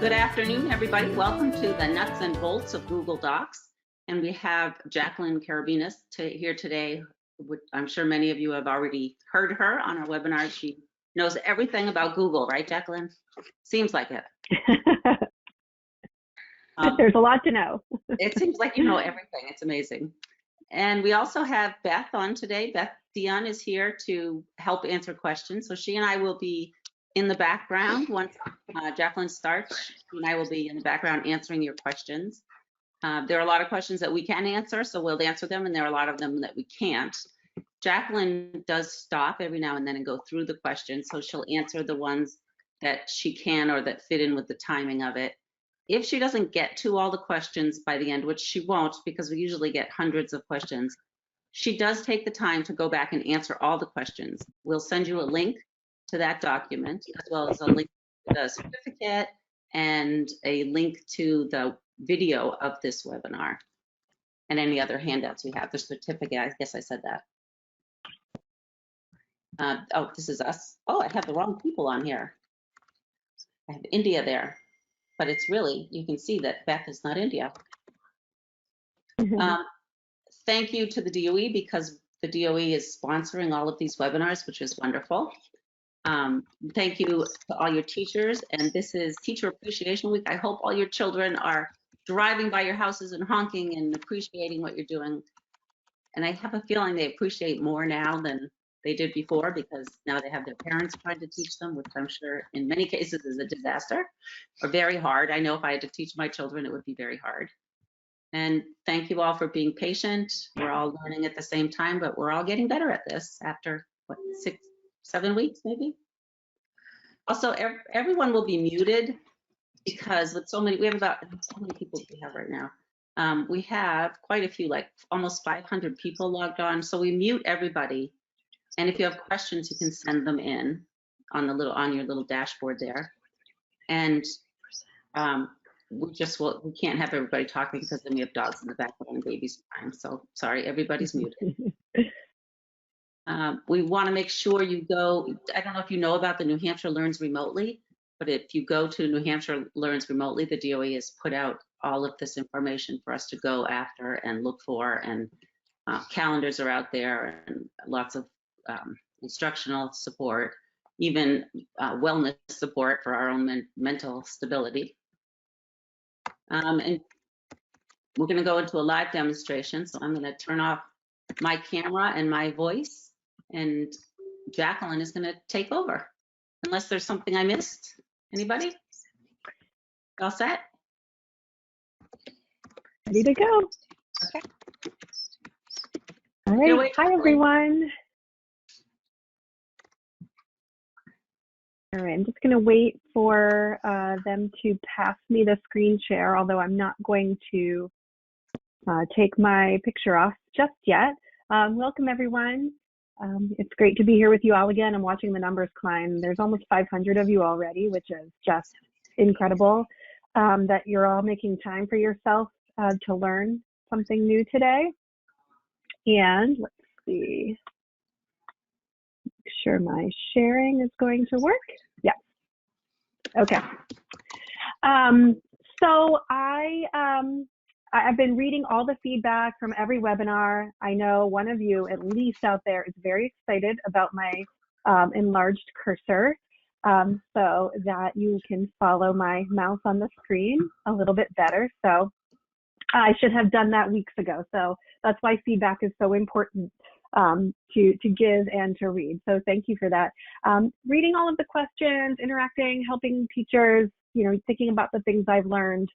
Good afternoon, everybody. Welcome to the nuts and bolts of Google Docs. And we have Jacqueline Carabinas here today. I'm sure many of you have already heard her on our webinar. She knows everything about Google, right, Jacqueline? Seems like it. There's a lot to know. It seems like you know everything. It's amazing. And we also have Beth on today. Beth Dion is here to help answer questions. So she and I will be in the background. Once Jacqueline starts, she and I will be in the background answering your questions. There are a lot of questions that we can answer, so we'll answer them, and there are a lot of them that we can't. Jacqueline does stop every now and then and go through the questions, so she'll answer the ones that she can or that fit in with the timing of it. If she doesn't get to all the questions by the end, which she won't because we usually get hundreds of questions, she does take the time to go back and answer all the questions. We'll send you a link to that document, as well as a link to the certificate and a link to the video of this webinar and any other handouts we have. The certificate, I guess I said that. Oh, this is us. Oh, I have the wrong people on here. I have India there, but it's really, you can see that Beth is not India. Thank you to the DOE because the DOE is sponsoring all of these webinars, which is wonderful. Thank you to all your teachers, and this is Teacher Appreciation Week. I hope all your children are driving by your houses and honking and appreciating what you're doing. And I have a feeling they appreciate more now than they did before because now they have their parents trying to teach them, which I'm sure in many cases is a disaster or very hard. I know if I had to teach my children, it would be very hard. And thank you all for being patient. We're all learning at the same time, but we're all getting better at this after, what, 6-7 weeks maybe? Also, everyone will be muted because with so many, we have about, how many people do we have right now? We have quite a few, like almost 500 people logged on. So we mute everybody. And if you have questions, you can send them in on your little dashboard there. And we can't have everybody talking because then we have dogs in the background and babies crying. So sorry, everybody's muted. We want to make sure you go, I don't know if you know about the New Hampshire Learns Remotely, but if you go to New Hampshire Learns Remotely, the DOE has put out all of this information for us to go after and look for, and calendars are out there and lots of instructional support, even wellness support for our own mental stability. And we're going to go into a live demonstration, so I'm going to turn off my camera and my voice, and Jacqueline is going to take over, unless there's something I missed. Anybody? All set? Ready to go. Okay. All right. Hi, everyone. All right, I'm just going to wait for them to pass me the screen share, although I'm not going to take my picture off just yet. Welcome, everyone. It's great to be here with you all again. I'm watching the numbers climb. There's almost 500 of you already, which is just incredible that you're all making time for yourself to learn something new today. And let's see. Make sure my sharing is going to work. Yeah. Okay. So I've been reading all the feedback from every webinar. I know one of you, at least out there, is very excited about my enlarged cursor so that you can follow my mouse on the screen a little bit better. So I should have done that weeks ago. So that's why feedback is so important to give and to read. So thank you for that. Reading all of the questions, interacting, helping teachers, thinking about the things I've learned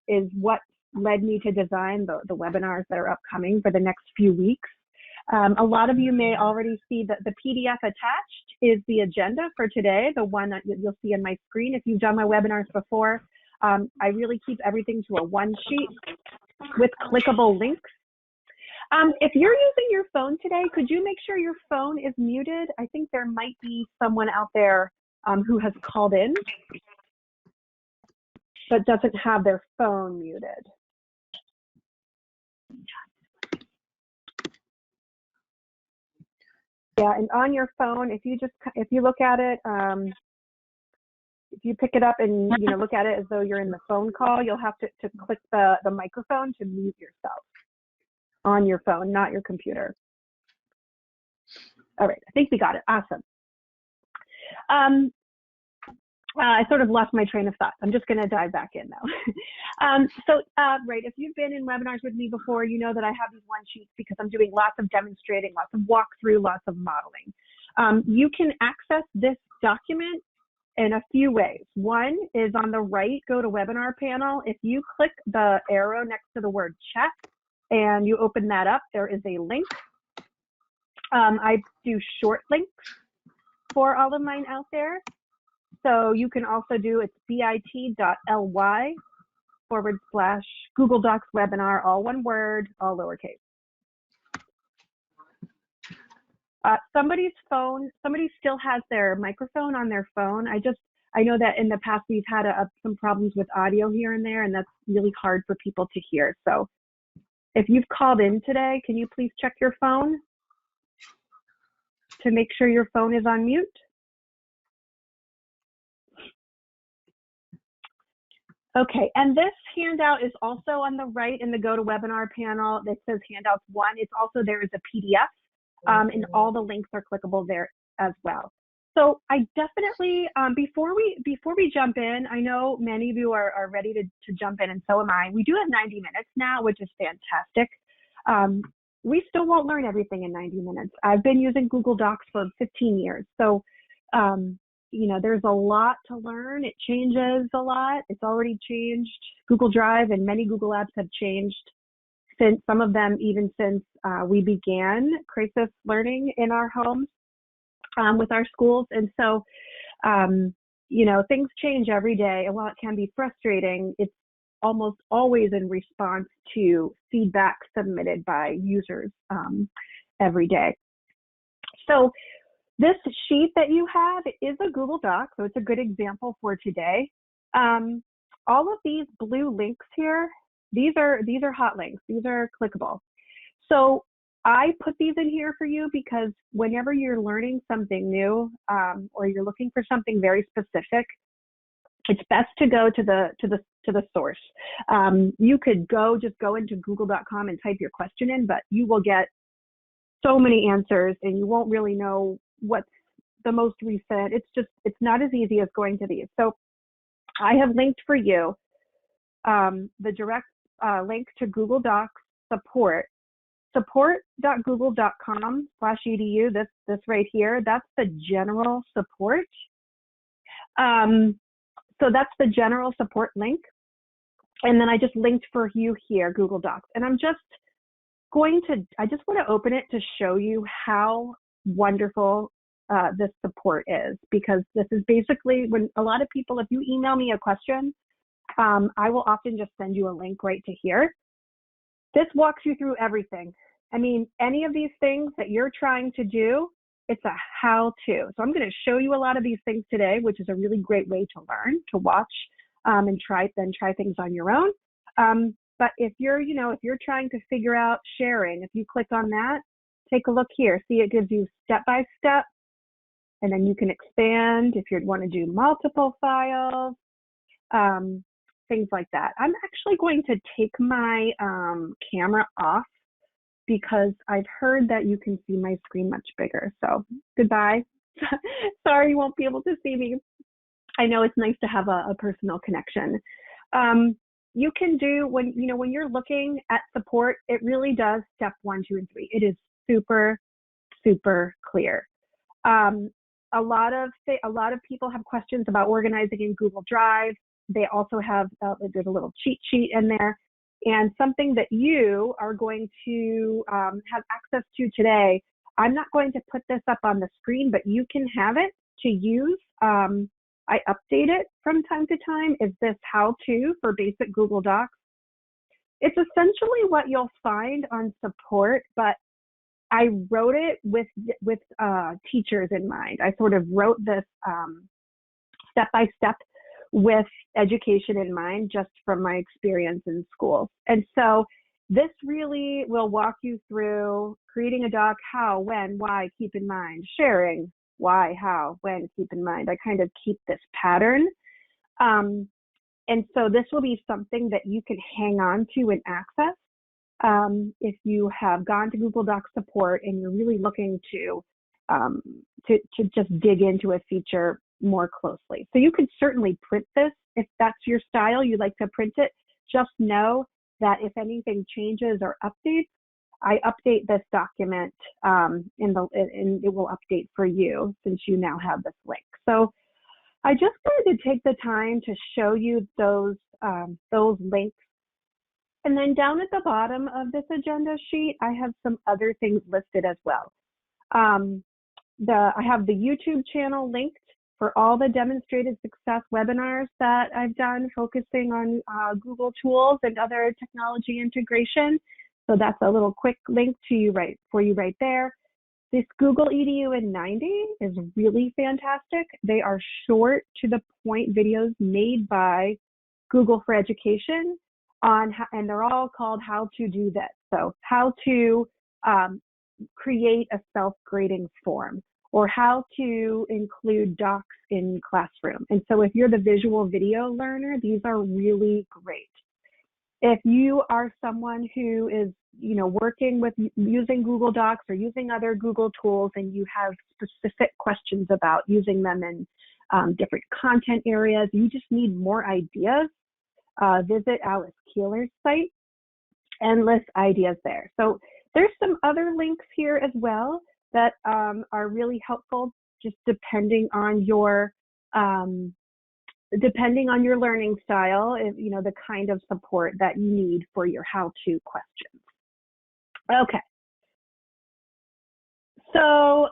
is what led me to design the webinars that are upcoming for the next few weeks. A lot of you may already see that the PDF attached is the agenda for today, the one that you'll see on my screen. If you've done my webinars before, I really keep everything to a one sheet with clickable links. If you're using your phone today, could you make sure your phone is muted? I think there might be someone out there who has called in but doesn't have their phone muted. Yeah, and on your phone, if you look at it, if you pick it up and look at it as though you're in the phone call, you'll have to click the microphone to mute yourself on your phone, not your computer. All right, I think we got it. Awesome. I sort of lost my train of thought. I'm just going to dive back in now. Right, if you've been in webinars with me before, you know that I have these one sheets because I'm doing lots of demonstrating, lots of walkthrough, lots of modeling. You can access this document in a few ways. One is on the right, go to webinar panel. If you click the arrow next to the word chat and you open that up, there is a link. I do short links for all of mine out there. So you can also do it's bit.ly/Google Docs webinar, all one word, all lowercase. Somebody still has their microphone on their phone. I know that in the past we've had some problems with audio here and there, and that's really hard for people to hear. So if you've called in today, can you please check your phone to make sure your phone is on mute? Okay, and this handout is also on the right in the GoToWebinar panel that says Handouts 1. It's also, there is a PDF, and all the links are clickable there as well. So I definitely, before we jump in, I know many of you are ready to jump in, and so am I. We do have 90 minutes now, which is fantastic. We still won't learn everything in 90 minutes. I've been using Google Docs for 15 years, so there's a lot to learn. It changes a lot. It's already changed. Google Drive and many Google apps have changed since, some of them even since we began crisis learning in our homes with our schools. And so, things change every day. And while it can be frustrating, it's almost always in response to feedback submitted by users every day. So this sheet that you have is a Google Doc, so it's a good example for today. All of these blue links here, these are hot links. These are clickable. So I put these in here for you because whenever you're learning something new or you're looking for something very specific, it's best to go to the source. You could just go into google.com and type your question in, but you will get so many answers and you won't really know what's the most recent. It's not as easy as going to these. So I have linked for you the direct link to Google Docs support.google.com/edu. This right here, that's the general support. So that's the general support link. And then I just linked for you here, Google Docs. And I just want to open it to show you how wonderful this support is, because this is basically when a lot of people, if you email me a question, I will often just send you a link right to here. This walks you through everything. I mean, any of these things that you're trying to do, it's a how-to. So I'm going to show you a lot of these things today, which is a really great way to learn, to watch, and try things on your own. But if you're trying to figure out sharing, if you click on that, take a look here. See, it gives you step-by-step, and then you can expand if you want to do multiple files, things like that. I'm actually going to take my camera off because I've heard that you can see my screen much bigger. So goodbye. Sorry you won't be able to see me. I know it's nice to have a personal connection. You can do, when you're looking at support, it really does step 1, 2, and 3. It is super, super clear. A lot of people have questions about organizing in Google Drive. They also have, there's a little cheat sheet in there, and something that you are going to have access to today. I'm not going to put this up on the screen, but you can have it to use. I update it from time to time. Is this how-to for basic Google Docs? It's essentially what you'll find on support, but I wrote it with teachers in mind. I sort of wrote this step-by-step with education in mind, just from my experience in schools. And so this really will walk you through creating a doc, how, when, why, keep in mind, sharing, why, how, when, keep in mind. I kind of keep this pattern. And so this will be something that you can hang on to and access if you have gone to Google Docs support and you're really looking to just dig into a feature more closely. So you could certainly print this if that's your style, you like to print it. Just know that if anything changes or updates, I update this document and it will update for you since you now have this link. So I just wanted to take the time to show you those links. And then down at the bottom of this agenda sheet, I have some other things listed as well. I have the YouTube channel linked for all the demonstrated success webinars that I've done focusing on Google tools and other technology integration. So that's a little quick link for you right there. This Google EDU in 90 is really fantastic. They are short to the point videos made by Google for Education and they're all called How to Do This. So how to create a self-grading form, or how to include docs in classroom. And so if you're the visual video learner, these are really great. If you are someone who is, working with using Google Docs or using other Google tools and you have specific questions about using them in different content areas, you just need more ideas, visit Alice Keeler's site, endless ideas there. So there's some other links here as well that are really helpful, just depending on your learning style, the kind of support that you need for your how-to questions. Okay. So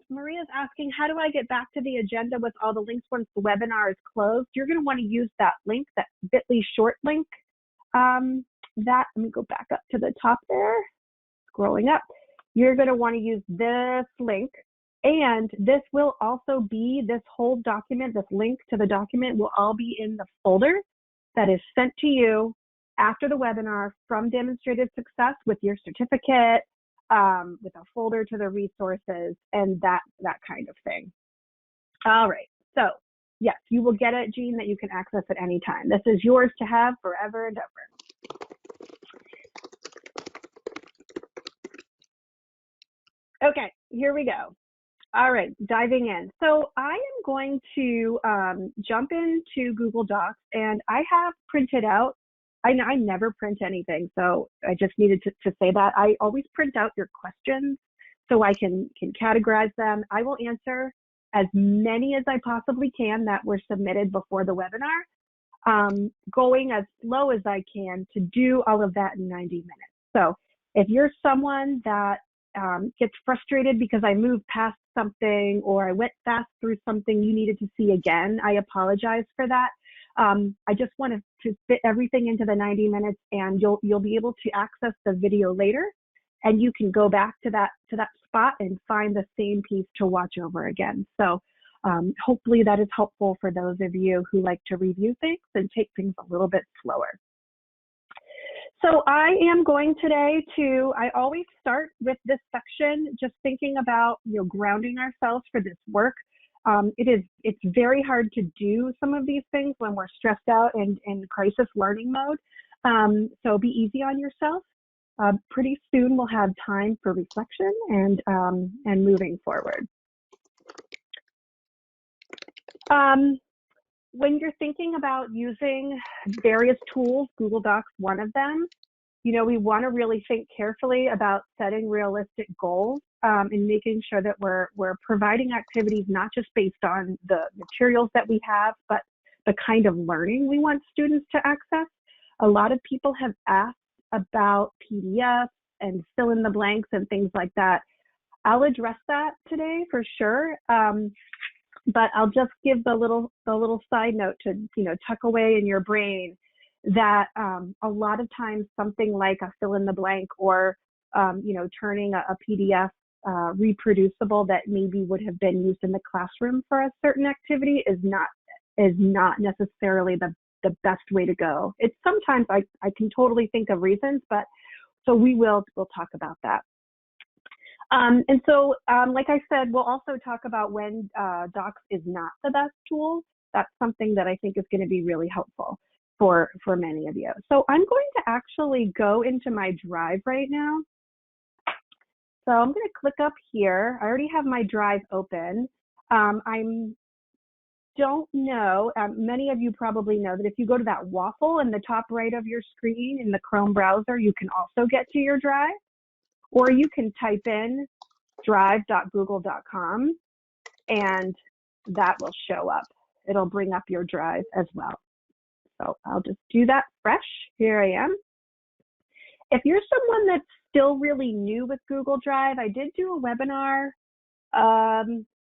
Maria's asking, how do I get back to the agenda with all the links once the webinar is closed? You're going to want to use that link, that bit.ly short link. Let me go back up to the top there, scrolling up. You're going to want to use this link, and this will also be, this whole document, this link to the document will all be in the folder that is sent to you after the webinar from Demonstrated Success with your certificate, with a folder to the resources and that kind of thing. All right, so yes, you will get it, Jean, that you can access at any time. This is yours to have forever and ever. Okay, here we go. All right, diving in. So I am going to jump into Google Docs, and I have printed out, I never print anything, so I just needed to say that. I always print out your questions so I can categorize them. I will answer as many as I possibly can that were submitted before the webinar, going as slow as I can to do all of that in 90 minutes. So if you're someone that gets frustrated because I moved past something or I went fast through something you needed to see again, I apologize for that. I just wanted to fit everything into the 90 minutes, and you'll be able to access the video later, and you can go back to that spot and find the same piece to watch over again. So hopefully that is helpful for those of you who like to review things and take things a little bit slower. So I am going today I always start with this section, just thinking about, grounding ourselves for this work. It's very hard to do some of these things when we're stressed out and in crisis learning mode. So be easy on yourself. Pretty soon we'll have time for reflection and moving forward. When you're thinking about using various tools, Google Docs, one of them, we want to really think carefully about setting realistic goals and making sure that we're providing activities not just based on the materials that we have, but the kind of learning we want students to access. A lot of people have asked about PDFs and fill in the blanks and things like that. I'll address that today for sure. But I'll just give the little side note to tuck away in your brain that a lot of times something like a fill in the blank or turning a PDF reproducible that maybe would have been used in the classroom for a certain activity is not necessarily the best way to go. It's sometimes I can totally think of reasons, but so we'll talk about that. And so, like I said, we'll also talk about when Docs is not the best tool. That's something that I think is going to be really helpful for many of you. So I'm going to actually go into my Drive right now. So I'm going to click up here. I already have my Drive open. I don't know, many of you probably know that if you go to that waffle in the top right of your screen in the Chrome browser, you can also get to your Drive, or you can type in drive.google.com and that will show up. It'll bring up your Drive as well. So I'll just do that fresh. Here I am. If you're someone that's still really new with Google Drive, I did do a webinar.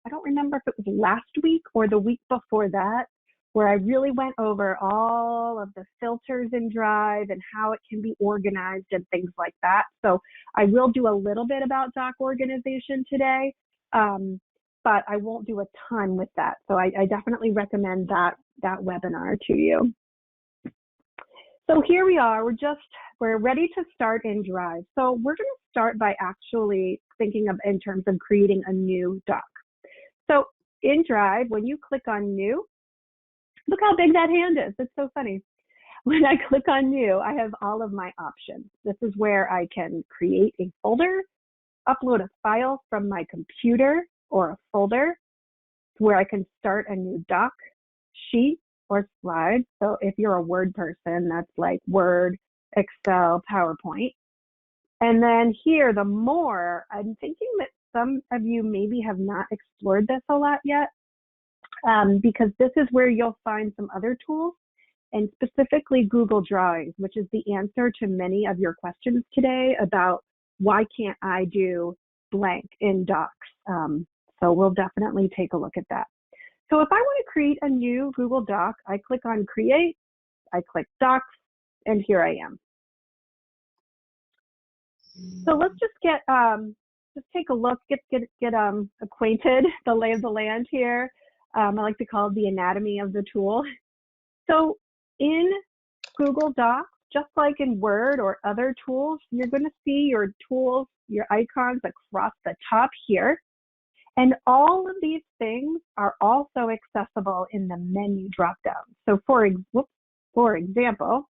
I don't remember if it was last week or the week before that, where I really went over all of the filters in Drive and how it can be organized and things like that. So I will do a little bit about doc organization today, but I won't do a ton with that. So I definitely recommend that webinar to you. So here we are, we're ready to start in Drive. So we're going to start by actually thinking of in terms of creating a new doc. So in Drive, when you click on New, look how big that hand is. It's so funny. When I click on New, I have all of my options. This is where I can create a folder, upload a file from my computer or a folder, where I can start a new doc, sheet, or slide. So if you're a Word person, that's like Word, Excel, PowerPoint. And then here, the more, I'm thinking that some of you maybe have not explored this a lot yet, because this is where you'll find some other tools, and specifically Google Drawings, which is the answer to many of your questions today about why can't I do blank in Docs. So we'll definitely take a look at that. So if I want to create a new Google Doc, I click on Create, I click Docs, and here I am. So let's just just take a look, get acquainted, the lay of the land here. I like to call it the anatomy of the tool. So in Google Docs, just like in Word or other tools, you're going to see your tools, your icons across the top here. And all of these things are also accessible in the menu dropdown. So for example,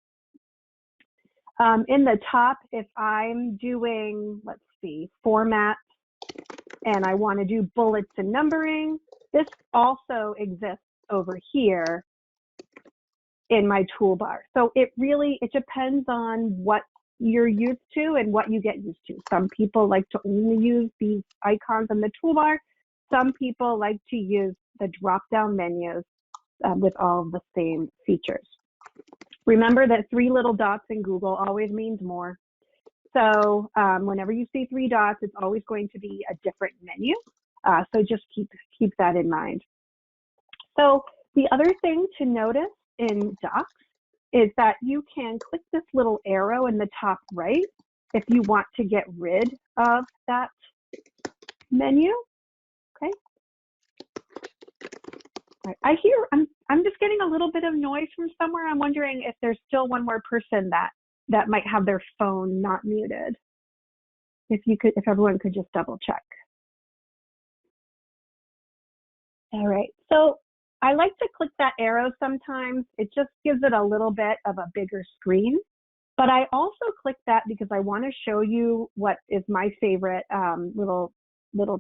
in the top, if I'm doing, let's see, format, and I want to do bullets and numbering, this also exists over here in my toolbar. So it depends on what you're used to and what you get used to. Some people like to only use these icons in the toolbar. Some people like to use the drop-down menus with all of the same features. Remember that 3 little dots in Google always means more. So whenever you see 3 dots, it's always going to be a different menu. So just keep that in mind. So the other thing to notice in Docs is that you can click this little arrow in the top right if you want to get rid of that menu. Okay. All right. I'm just getting a little bit of noise from somewhere. I'm wondering if there's still one more person that might have their phone not muted. If everyone could just double check. All right. So I like to click that arrow sometimes. It just gives it a little bit of a bigger screen. But I also click that because I want to show you what is my favorite little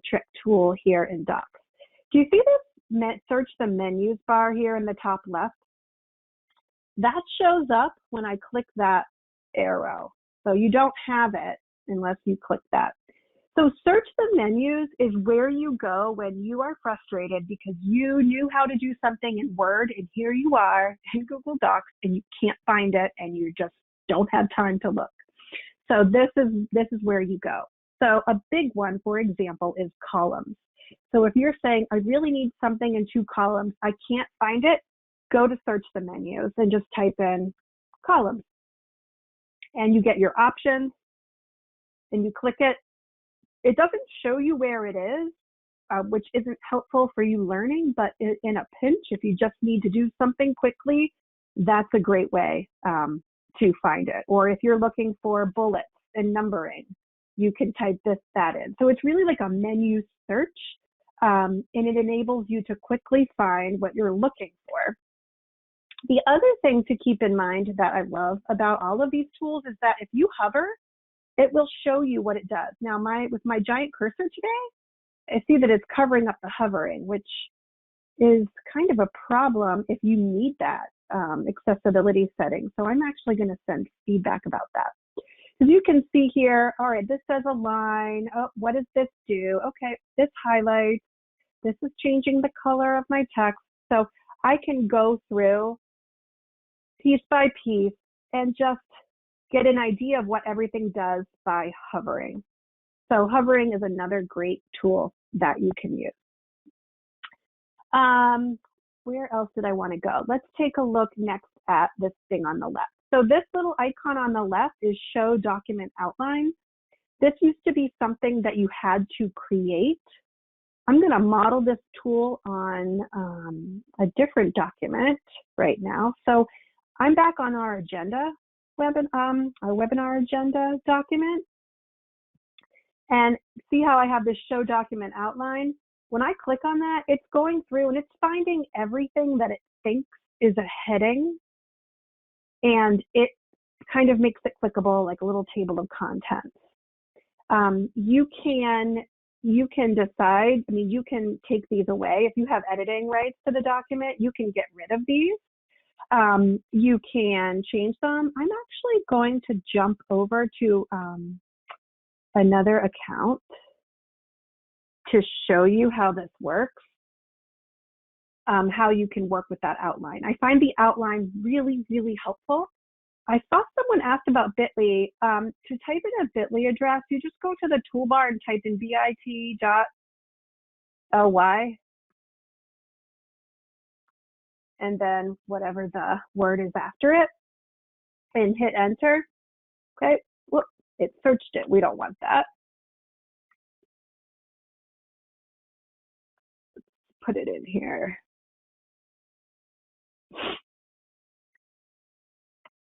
trick tool here in Docs. Do you see this search the menus bar here in the top left? That shows up when I click that arrow. So you don't have it unless you click that. So search the menus is where you go when you are frustrated because you knew how to do something in Word and here you are in Google Docs and you can't find it and you just don't have time to look. So this is where you go. So a big one, for example, is columns. So if you're saying, I really need something in 2 columns, I can't find it, go to search the menus and just type in columns. And you get your options and you click it. It doesn't show you where it is, which isn't helpful for you learning, but in a pinch, if you just need to do something quickly, that's a great way to find it. Or if you're looking for bullets and numbering, you can type that in. So it's really like a menu search, and it enables you to quickly find what you're looking for. The other thing to keep in mind that I love about all of these tools is that if you hover, it will show you what it does. Now, with my giant cursor today, I see that it's covering up the hovering, which is kind of a problem if you need that accessibility setting. So I'm actually going to send feedback about that. As you can see here, all right, this says align. Oh, what does this do? Okay, this highlights. This is changing the color of my text. So I can go through piece by piece and just get an idea of what everything does by hovering. So hovering is another great tool that you can use. Where else did I want to go? Let's take a look next at this thing on the left. So this little icon on the left is Show Document Outline. This used to be something that you had to create. I'm going to model this tool on a different document right now. So I'm back on our agenda, our webinar agenda document. And see how I have this Show Document Outline? When I click on that, it's going through and it's finding everything that it thinks is a heading, and it kind of makes it clickable, like a little table of contents. You can decide, I mean, you can take these away. If you have editing rights to the document, you can get rid of these. You can change them. I'm actually going to jump over to another account to show you how this works, how you can work with that outline. I find the outline really, really helpful. I saw someone asked about Bitly. To type in a Bitly address, you just go to the toolbar and type in bit.ly, and then whatever the word is after it, and hit enter. Okay, whoop, it searched it. We don't want that. Put it in here.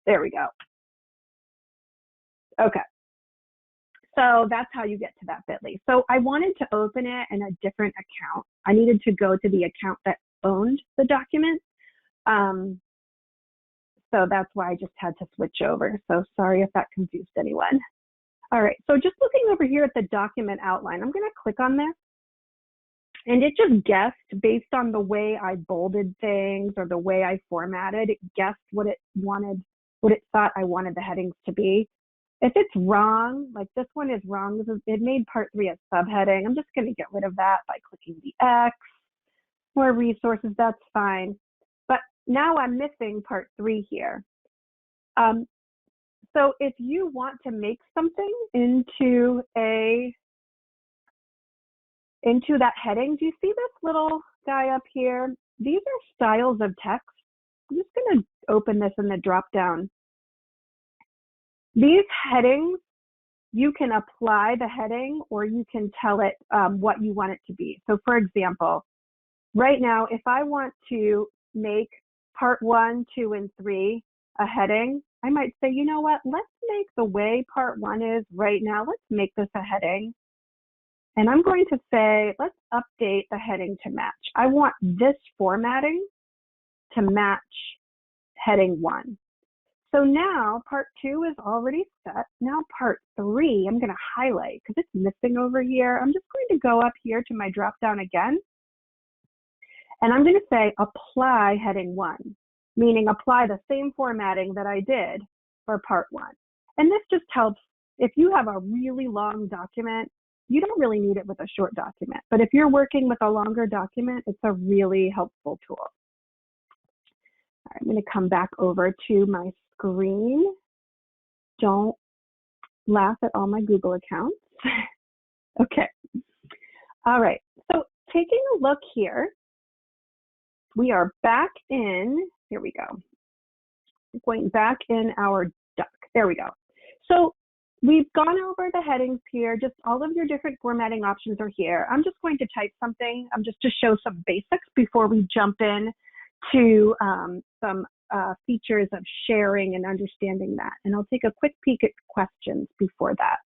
There we go. Okay. So that's how you get to that Bitly. So I wanted to open it in a different account. I needed to go to the account that owned the document. So that's why I just had to switch over. So sorry if that confused anyone. All right, so just looking over here at the document outline, I'm going to click on this. And it just guessed based on the way I bolded things or the way I formatted, it guessed what it wanted, what it thought I wanted the headings to be. If it's wrong, like this one is wrong, it made part 3 a subheading. I'm just going to get rid of that by clicking the X. More resources, that's fine. But now I'm missing part 3 here. So if you want to make something into that heading, do you see this little guy up here? These are styles of text. I'm just going to open this in the drop down. These headings, you can apply the heading or you can tell it what you want it to be. So for example, right now, if I want to make part 1, 2, and 3 a heading, I might say, you know what, let's make the way part 1 is right now, let's make this a heading. And I'm going to say, let's update the heading to match. I want this formatting to match heading 1. So now part 2 is already set. Now part 3, I'm going to highlight because it's missing over here. I'm just going to go up here to my drop down again. And I'm going to say apply heading 1, meaning apply the same formatting that I did for part 1. And this just helps if you have a really long document. You don't really need it with a short document, but if you're working with a longer document, it's a really helpful tool. All right, I'm going to come back over to my screen. Don't laugh at all my Google accounts. Okay. All right. So taking a look here, we are back in, here we go. Going back in our doc. There we go. So we've gone over the headings here, just all of your different formatting options are here. I'm just going to type something just to show some basics before we jump in to some features of sharing and understanding that. And I'll take a quick peek at questions before that.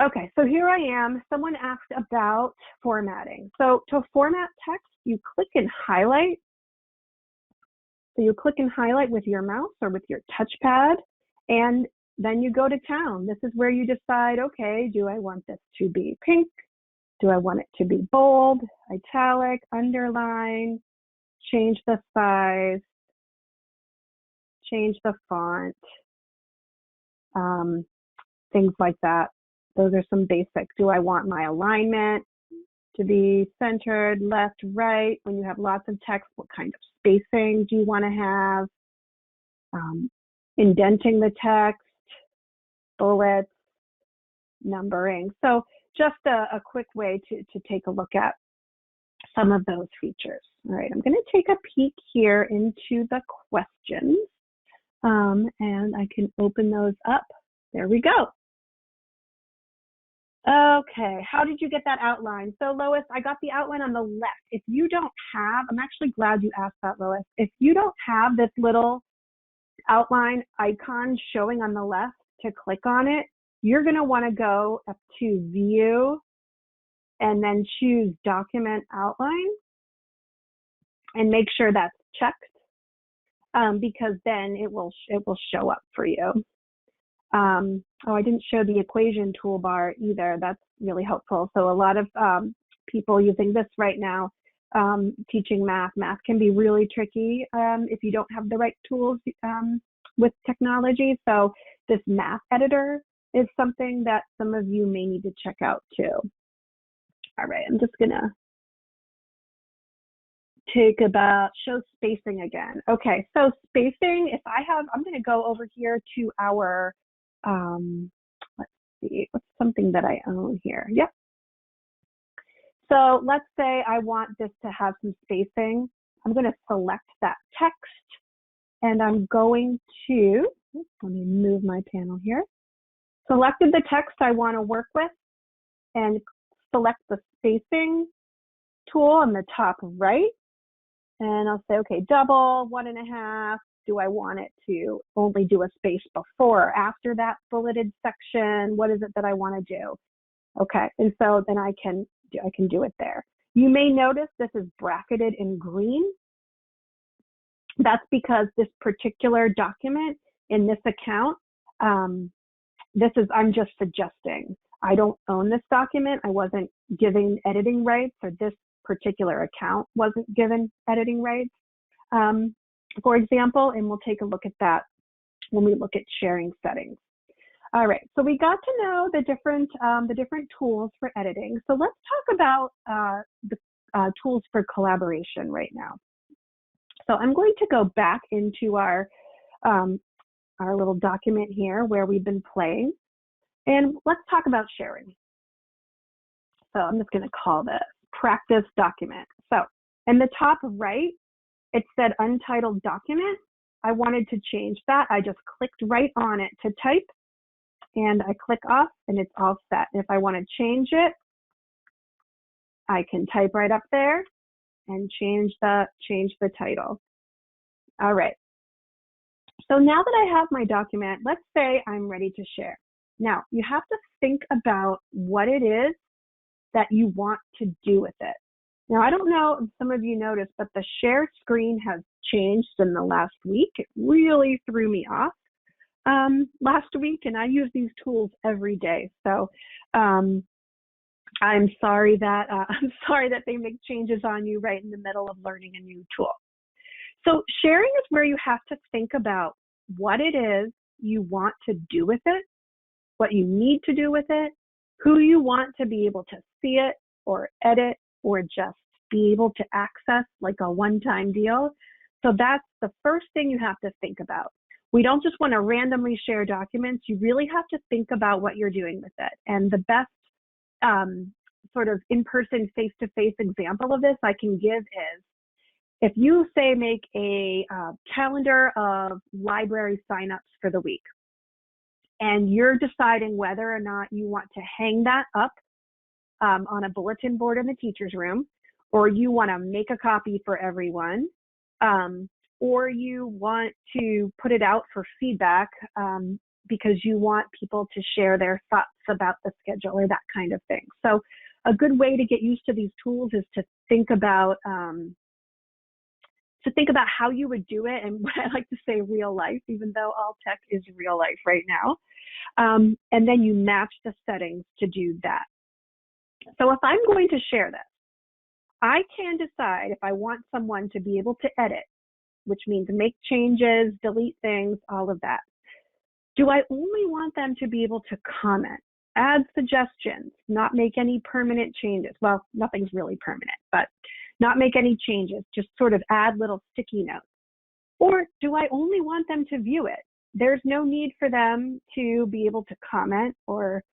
Okay, so here I am. Someone asked about formatting. So to format text, you click and highlight. So you click and highlight with your mouse or with your touchpad, and then you go to town. This is where you decide, okay, do I want this to be pink? Do I want it to be bold, italic, underline, change the size, change the font, things like that. Those are some basic. Do I want my alignment to be centered, left, right? When you have lots of text, what kind of spacing do you want to have? Indenting the text, bullets, numbering. So just a quick way to take a look at some of those features. All right, I'm going to take a peek here into the questions, and I can open those up. There we go. Okay, how did you get that outline? So Lois, I got the outline on the left. If you don't have, I'm actually glad you asked that, Lois. If you don't have this little outline icon showing on the left to click on it, you're going to want to go up to View and then choose Document Outline and make sure that's checked, because then it will show up for you. Oh, I didn't show the equation toolbar either. That's really helpful. So a lot of people using this right now, teaching math. Math can be really tricky if you don't have the right tools with technology. So this math editor is something that some of you may need to check out too. All right, I'm just gonna show spacing again. Okay, so spacing, I'm gonna go over here to our, let's see, what's something that I own here? Yep. So let's say I want this to have some spacing. I'm gonna select that text and I'm going to, let me move my panel here. Selected the text I wanna work with and select the spacing tool on the top right. And I'll say, okay, double, 1.5. Do I want it to only do a space before or after that bulleted section? What is it that I want to do? Okay, and so then I can do it there. You may notice this is bracketed in green. That's because this particular document in this account, I'm just suggesting. I don't own this document. I wasn't giving editing rights, or this particular account wasn't given editing rights, for example, and we'll take a look at that when we look at sharing settings. All right, so we got to know the different tools for editing. So let's talk about the tools for collaboration right now. So I'm going to go back into our little document here where we've been playing, and let's talk about sharing. So I'm just going to call this practice document. So in the top right, it said untitled document. I wanted to change that. I just clicked right on it to type, and I click off and it's all set. If I want to change it, I can type right up there and change the title. All right. So now that I have my document, let's say I'm ready to share. Now you have to think about what it is that you want to do with it. Now, I don't know if some of you noticed, but the share screen has changed in the last week. It really threw me off last week, and I use these tools every day. So I'm sorry that they make changes on you right in the middle of learning a new tool. So sharing is where you have to think about what it is you want to do with it, what you need to do with it, who you want to be able to see it or edit or just be able to access like a one-time deal. So that's the first thing you have to think about. We don't just want to randomly share documents. You really have to think about what you're doing with it. And the best sort of in-person, face-to-face example of this I can give is, if you say make a calendar of library signups for the week, and you're deciding whether or not you want to hang that up on a bulletin board in the teacher's room, or you want to make a copy for everyone, or you want to put it out for feedback because you want people to share their thoughts about the schedule or that kind of thing. So a good way to get used to these tools is to think about how you would do it, and what I like to say, real life, even though all tech is real life right now. And then you match the settings to do that. So if I'm going to share this, I can decide if I want someone to be able to edit, which means make changes, delete things, all of that. Do I only want them to be able to comment, add suggestions, not make any permanent changes? Well, nothing's really permanent, but not make any changes, just sort of add little sticky notes. Or do I only want them to view it? There's no need for them to be able to comment or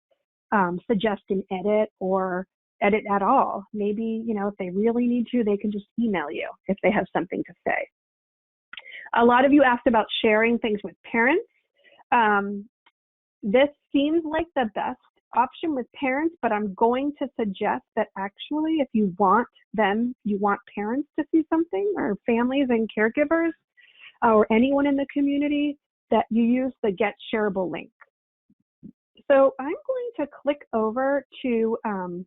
suggest an edit or edit at all. Maybe, if they really need to, they can just email you if they have something to say. A lot of you asked about sharing things with parents. This seems like the best option with parents, but I'm going to suggest that actually if you want parents to see something, or families and caregivers, or anyone in the community, that you use the Get Shareable link. So I'm going to click over to, let's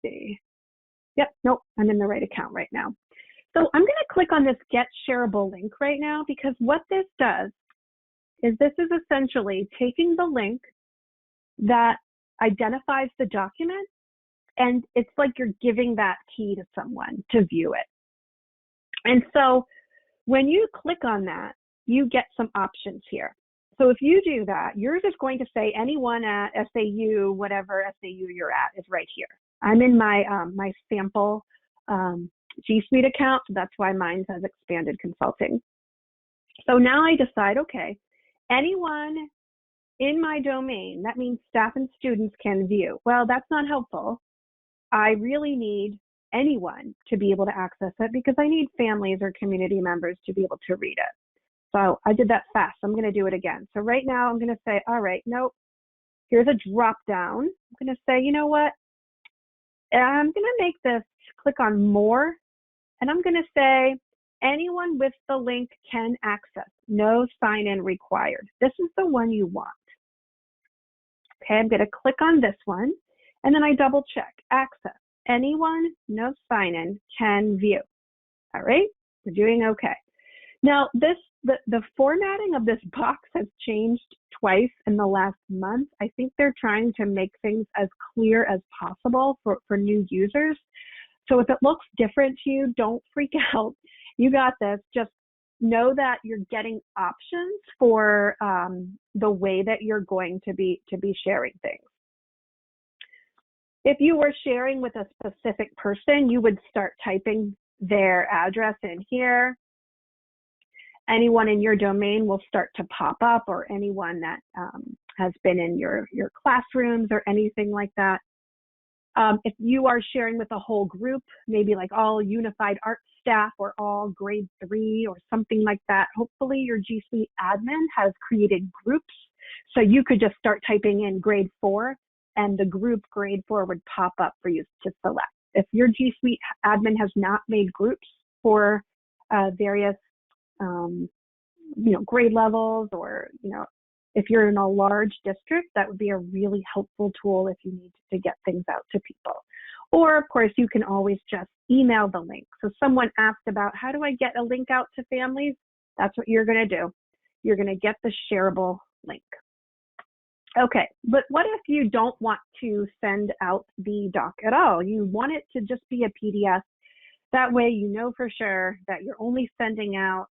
see. Yep, nope, I'm in the right account right now. So I'm going to click on this Get Shareable link right now, because what this does is this is essentially taking the link that identifies the document, and it's like you're giving that key to someone to view it. And so when you click on that, you get some options here. So if you do that, yours is going to say anyone at SAU, whatever SAU you're at is right here. I'm in my my sample GSuite account, so that's why mine says Expanded Consulting. So now I decide, okay, anyone in my domain, that means staff and students, can view. Well, that's not helpful. I really need anyone to be able to access it, because I need families or community members to be able to read it. So I did that fast. I'm going to do it again. So right now I'm going to say, all right, nope. Here's a drop down. I'm going to say, you know what? I'm going to make this, click on more, and I'm going to say anyone with the link can access. No sign-in required. This is the one you want. Okay, I'm going to click on this one, and then I double check. Access. Anyone, no sign-in, can view. All right, we're doing okay. Now, the formatting of this box has changed twice in the last month. I think they're trying to make things as clear as possible for new users. So if it looks different to you, don't freak out. You got this. Just know that you're getting options for the way that you're going to be sharing things. If you were sharing with a specific person, you would start typing their address in here. Anyone in your domain will start to pop up, or anyone that has been in your classrooms or anything like that. If you are sharing with a whole group, maybe like all Unified Art staff or all grade 3 or something like that, hopefully your GSuite admin has created groups. So you could just start typing in grade 4, and the group grade 4 would pop up for you to select. If your GSuite admin has not made groups for various grade levels, or if you're in a large district, that would be a really helpful tool if you need to get things out to people. Or of course, you can always just email the link. So someone asked about, how do I get a link out to families? That's what you're going to do. You're going to get the shareable link. Okay, but what if you don't want to send out the doc at all? You want it to just be a PDF. That way you know for sure that you're only sending out,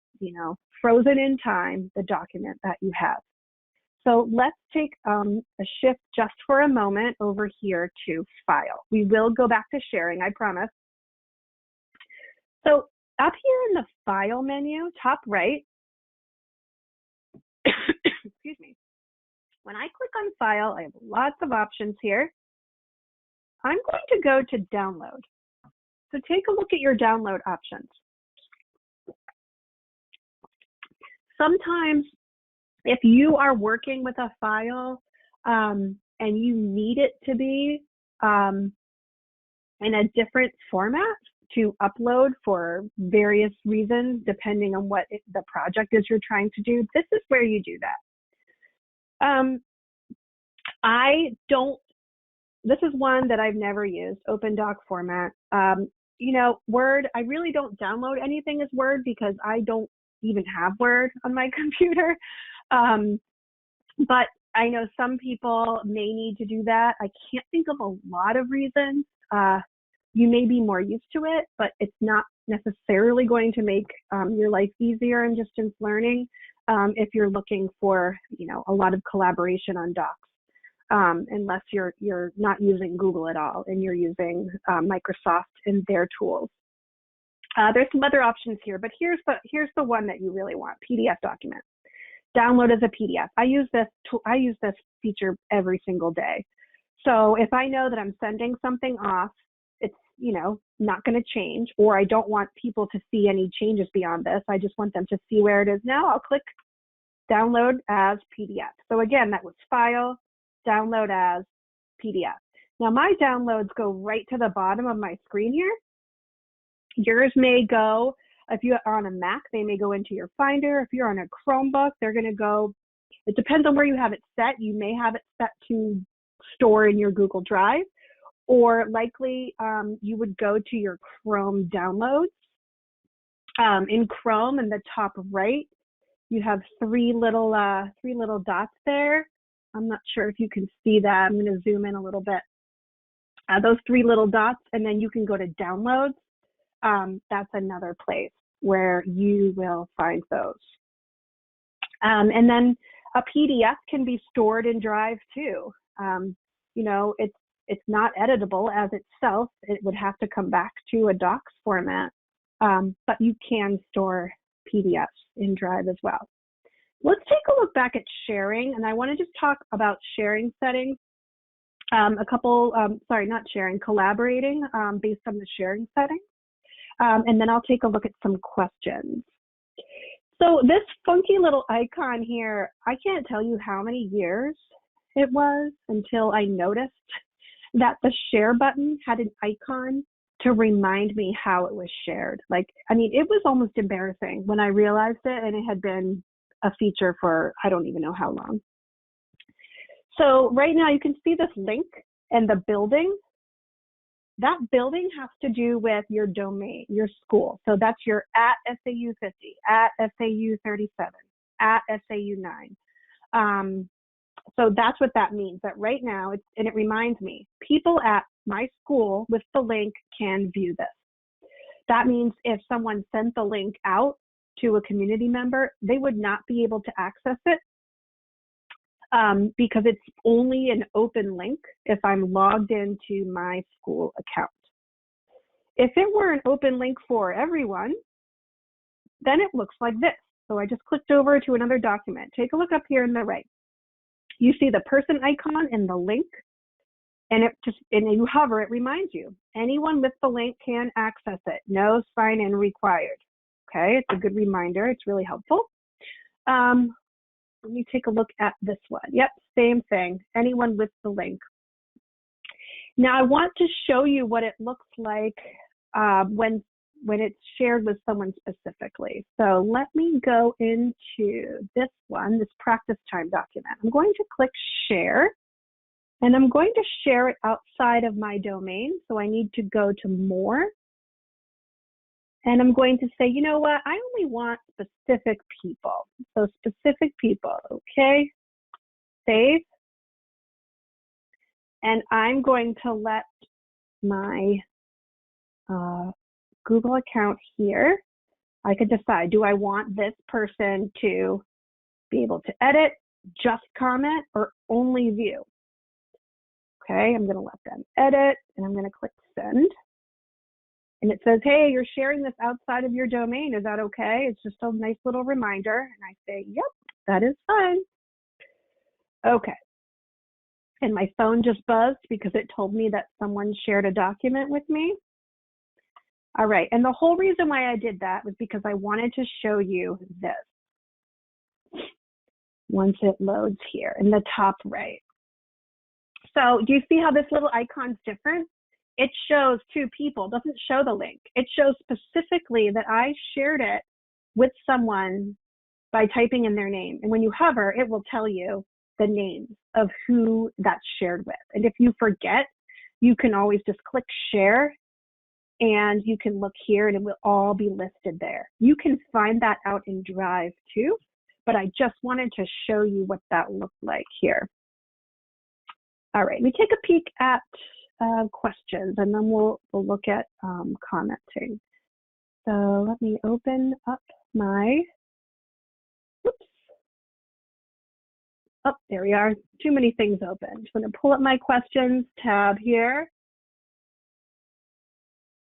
frozen in time, the document that you have. So let's take a shift just for a moment over here to File. We will go back to sharing, I promise. So up here in the File menu, top right, excuse me, when I click on File, I have lots of options here. I'm going to go to Download. So take a look at your download options. Sometimes if you are working with a file and you need it to be in a different format to upload for various reasons, depending on what the project is you're trying to do, this is where you do that. This is one that I've never used, open doc format. Word, I really don't download anything as Word because I don't even have Word on my computer. But I know some people may need to do that. I can't think of a lot of reasons. You may be more used to it, but it's not necessarily going to make your life easier in distance learning if you're looking for, a lot of collaboration on docs. Unless you're not using Google at all and you're using Microsoft and their tools. There's some other options here, but here's the one that you really want: PDF document. Download as a PDF. I use this feature every single day. So if I know that I'm sending something off, it's not going to change, or I don't want people to see any changes beyond this. I just want them to see where it is now. I'll click download as PDF. So again, that was file, download as PDF. Now my downloads go right to the bottom of my screen here. Yours may go, if you're on a Mac, they may go into your Finder. If you're on a Chromebook, they're going to go, it depends on where you have it set. You may have it set to store in your Google Drive, or likely you would go to your Chrome downloads. In Chrome, in the top right, you have three little dots there. I'm not sure if you can see that. I'm going to zoom in a little bit. Those three little dots, and then you can go to downloads. That's another place where you will find those. And then a PDF can be stored in Drive too. It's not editable as itself. It would have to come back to a docs format, but you can store PDFs in Drive as well. Let's take a look back at sharing, and I want to just talk about sharing settings. Collaborating based on the sharing settings. And then I'll take a look at some questions. So this funky little icon here, I can't tell you how many years it was until I noticed that the share button had an icon to remind me how it was shared. It was almost embarrassing when I realized it, and it had been a feature for I don't even know how long. So right now you can see this link and the building. That building has to do with your domain, your school. So that's your @SAU50, @SAU37, @SAU9. So that's what that means, that right now, and it reminds me, people at my school with the link can view this. That means if someone sent the link out to a community member, they would not be able to access it because it's only an open link if I'm logged into my school account. If it were an open link for everyone, then it looks like this. So I just clicked over to another document. Take a look up here on the right. You see the person icon and the link, and you hover, it reminds you, anyone with the link can access it. No sign-in required. Okay, it's a good reminder. It's really helpful. Let me take a look at this one. Yep, same thing. Anyone with the link. Now I want to show you what it looks like when it's shared with someone specifically. So let me go into this one, this practice time document. I'm going to click share, and I'm going to share it outside of my domain. So I need to go to more. And I'm going to say, you know what, I only want specific people. So specific people, okay, save. And I'm going to let my Google account here, I could decide, do I want this person to be able to edit, just comment, or only view? Okay, I'm going to let them edit, and I'm going to click send. And it says, hey, you're sharing this outside of your domain. Is that okay? It's just a nice little reminder. And I say, yep, that is fine. Okay. And my phone just buzzed because it told me that someone shared a document with me. All right. And the whole reason why I did that was because I wanted to show you this once it loads here in the top right. So do you see how this little icon's different? It shows two people, doesn't show the link. It shows specifically that I shared it with someone by typing in their name. And when you hover, it will tell you the names of who that's shared with. And if you forget, you can always just click share and you can look here and it will all be listed there. You can find that out in Drive too, but I just wanted to show you what that looked like here. All right, let me take a peek at questions and then we'll look at commenting. So let me open up my, oops. Oh, there we are. Too many things open. Just going to pull up my questions tab here.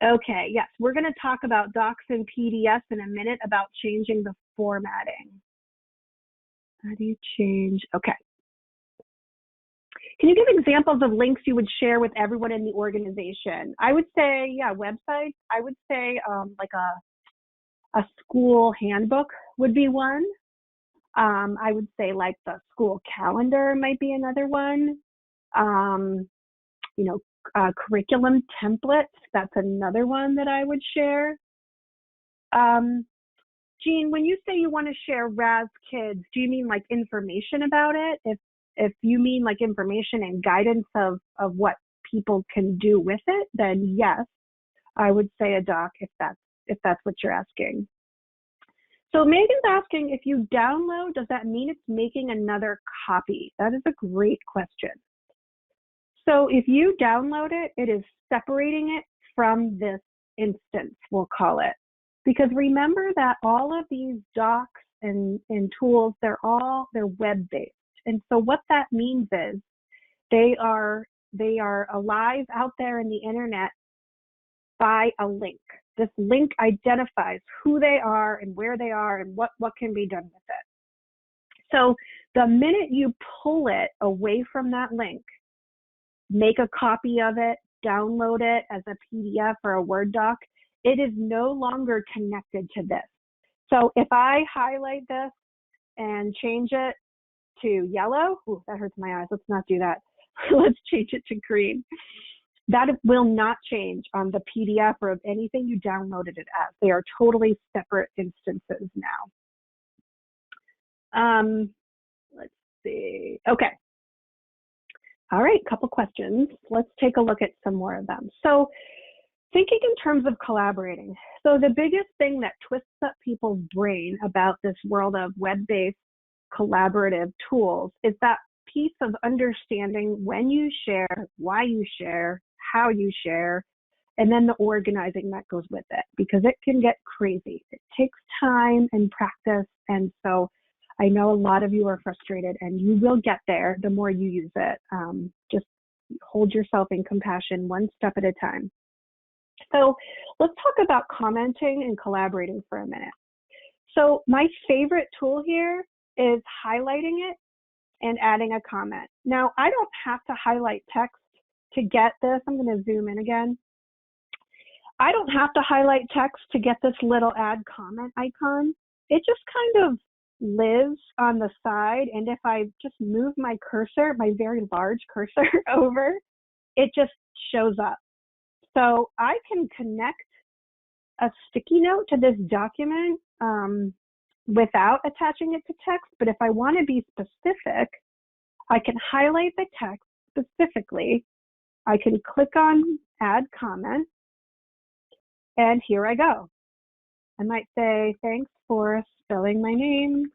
Okay, yes, we're going to talk about docs and PDFs in a minute about changing the formatting. How do you change? Okay. Can you give examples of links you would share with everyone in the organization? I would say, yeah, websites. I would say like a school handbook would be one. I would say like the school calendar might be another one. You know, curriculum templates, that's another one that I would share. Jean, when you say you want to share RAS Kids, do you mean like information about it? If you mean like information and guidance of what people can do with it, then yes, I would say a doc if that's what you're asking. So Megan's asking, if you download, does that mean it's making another copy? That is a great question. So if you download it, it is separating it from this instance, we'll call it. Because remember that all of these docs and tools, they're web-based. And so what that means is they are alive out there in the internet by a link. This link identifies who they are and where they are and what can be done with it. So the minute you pull it away from that link, make a copy of it, download it as a PDF or a Word doc, it is no longer connected to this. So if I highlight this and change it to yellow, ooh, that hurts my eyes, let's not do that. Let's change it to green. That will not change on the PDF or of anything you downloaded it as. They are totally separate instances now. Let's see. Okay. All right, couple questions. Let's take a look at some more of them. So thinking in terms of collaborating. So the biggest thing that twists up people's brain about this world of web-based collaborative tools is that piece of understanding when you share, why you share, how you share, and then the organizing that goes with it, because it can get crazy. It takes time and practice, and so I know a lot of you are frustrated, and you will get there the more you use it. Just hold yourself in compassion, one step at a time. So let's talk about commenting and collaborating for a minute. So my favorite tool here is highlighting it and adding a comment. Now, I don't have to highlight text to get this. I'm going to zoom in again. I don't have to highlight text to get this little add comment icon. It just kind of lives on the side, and if I just move my cursor, my very large cursor over, it just shows up. So I can connect a sticky note to this document without attaching it to text, but if I want to be specific, I can highlight the text specifically. I can click on add comment, and here I go. I might say, thanks for spelling my name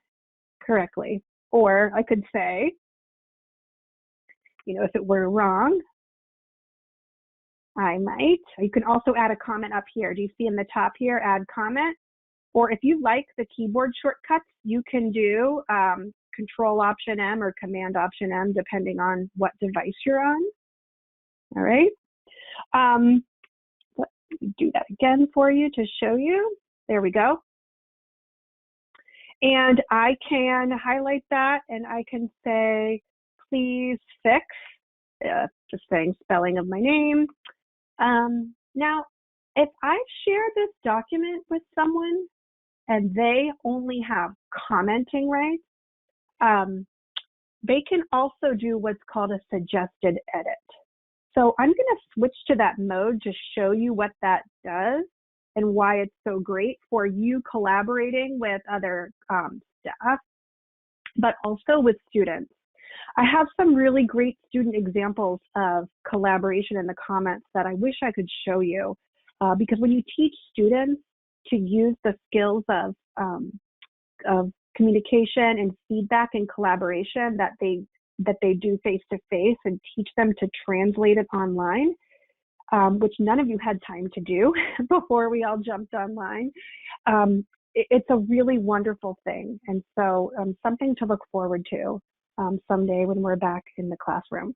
correctly. Or I could say, you know, if it were wrong, I might. You can also add a comment up here. Do you see in the top here, add comment? Or if you like the keyboard shortcuts, you can do Control-Option-M or Command-Option-M, depending on what device you're on. All right. Let me do that again for you to show you. There we go. And I can highlight that and I can say, please fix, just saying spelling of my name. Now, if I've shared this document with someone and they only have commenting rights, they can also do what's called a suggested edit. So I'm going to switch to that mode to show you what that does and why it's so great for you collaborating with other staff, but also with students. I have some really great student examples of collaboration in the comments that I wish I could show you, because when you teach students to use the skills of communication and feedback and collaboration that they do face to face, and teach them to translate it online, which none of you had time to do before we all jumped online. It's a really wonderful thing, and so something to look forward to someday when we're back in the classroom.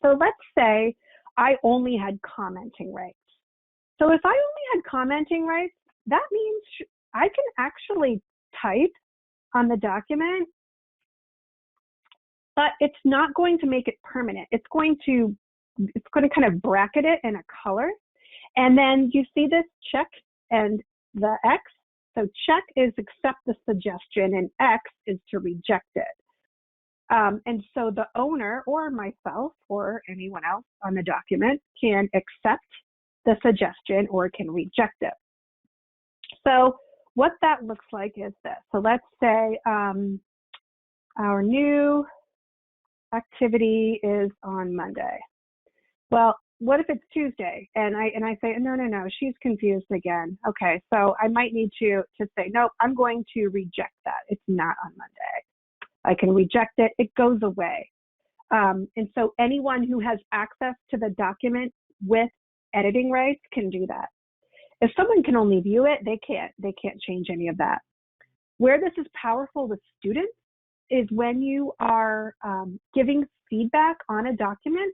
So let's say I only had commenting rights. So if I only had commenting rights, that means I can actually type on the document, but it's not going to make it permanent. It's going to kind of bracket it in a color. And then you see this check and the X. So check is accept the suggestion, and X is to reject it. And so the owner or myself or anyone else on the document can accept the suggestion or can reject it. So what that looks like is this. So let's say our new activity is on Monday. Well, what if it's Tuesday and I say, no, she's confused again. Okay, so I might need to say, nope, I'm going to reject that. It's not on Monday. I can reject it. It goes away. And so anyone who has access to the document with editing rights can do that. If someone can only view it, they can't change any of that. Where this is powerful with students is when you are giving feedback on a document,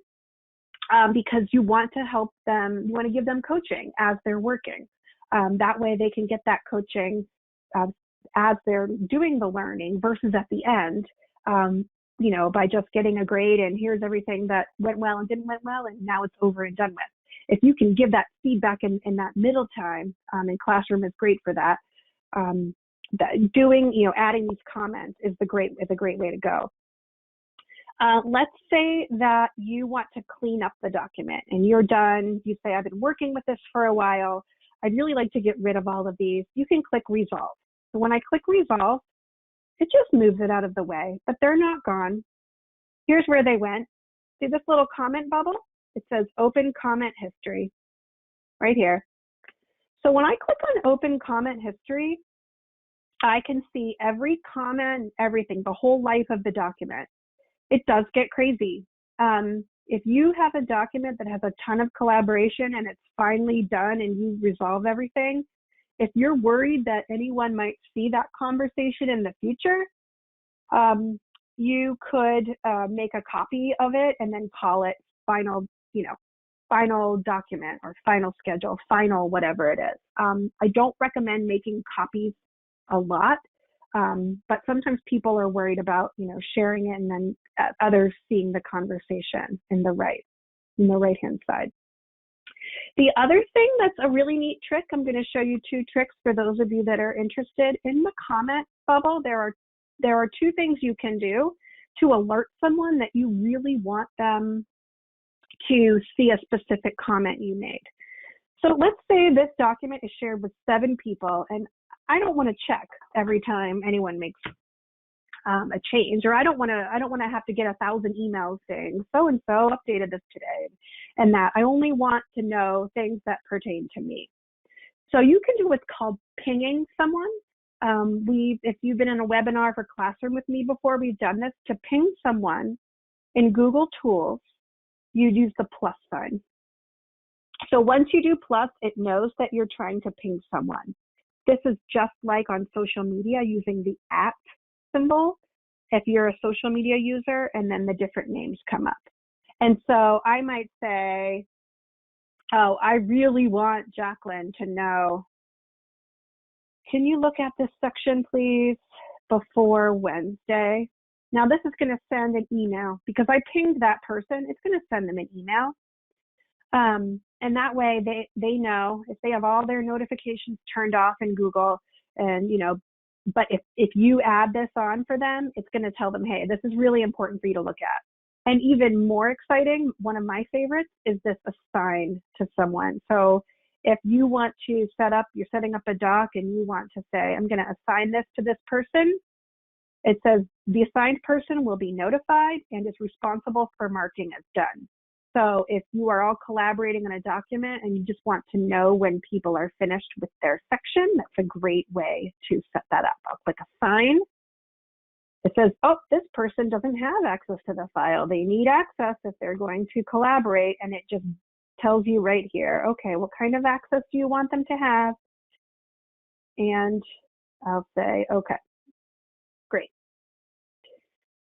because you want to help them, you want to give them coaching as they're working. That way they can get that coaching as they're doing the learning versus at the end, by just getting a grade and here's everything that went well and didn't went well and now it's over and done with. If you can give that feedback in that middle time, and Classroom is great for that, adding these comments is a great way to go. Let's say that you want to clean up the document and you're done. You say, I've been working with this for a while. I'd really like to get rid of all of these. You can click resolve. So when I click resolve, it just moves it out of the way, but they're not gone. Here's where they went. See this little comment bubble? It says open comment history right here. So when I click on open comment history, I can see every comment, everything, the whole life of the document. It does get crazy. If you have a document that has a ton of collaboration and it's finally done and you resolve everything, if you're worried that anyone might see that conversation in the future, you could make a copy of it and then call it final document or final schedule, final whatever it is. I don't recommend making copies a lot, but sometimes people are worried about, sharing it and then others seeing the conversation in the right-hand side. The other thing that's a really neat trick, I'm going to show you two tricks for those of you that are interested. In the comment bubble, there are two things you can do to alert someone that you really want them to see a specific comment you made. So let's say this document is shared with 7 people, and I don't want to check every time anyone makes a change, or I don't want to have to get 1,000 emails saying so and so updated this today, and that. I only want to know things that pertain to me. So you can do what's called pinging someone. If you've been in a webinar for Classroom with me before, we've done this. To ping someone in Google Tools, you use the plus sign. So once you do plus, it knows that you're trying to ping someone. This is just like on social media using the @ symbol if you're a social media user, and then the different names come up. And so I might say, oh, I really want Jacqueline to know, can you look at this section, please, before Wednesday? Now this is going to send an email because I pinged that person. It's going to send them an email. And that way they know if they have all their notifications turned off in Google, and but if you add this on for them, it's going to tell them, hey, this is really important for you to look at. And even more exciting, one of my favorites is this assigned to someone. So if you want to you're setting up a doc and you want to say, I'm going to assign this to this person, It says the assigned person will be notified and is responsible for marking as done. So if you are all collaborating on a document and you just want to know when people are finished with their section, that's a great way to set that up. I'll click assign. It says, oh, this person doesn't have access to the file. They need access if they're going to collaborate, and it just tells you right here, okay, what kind of access do you want them to have? And I'll say, okay, great.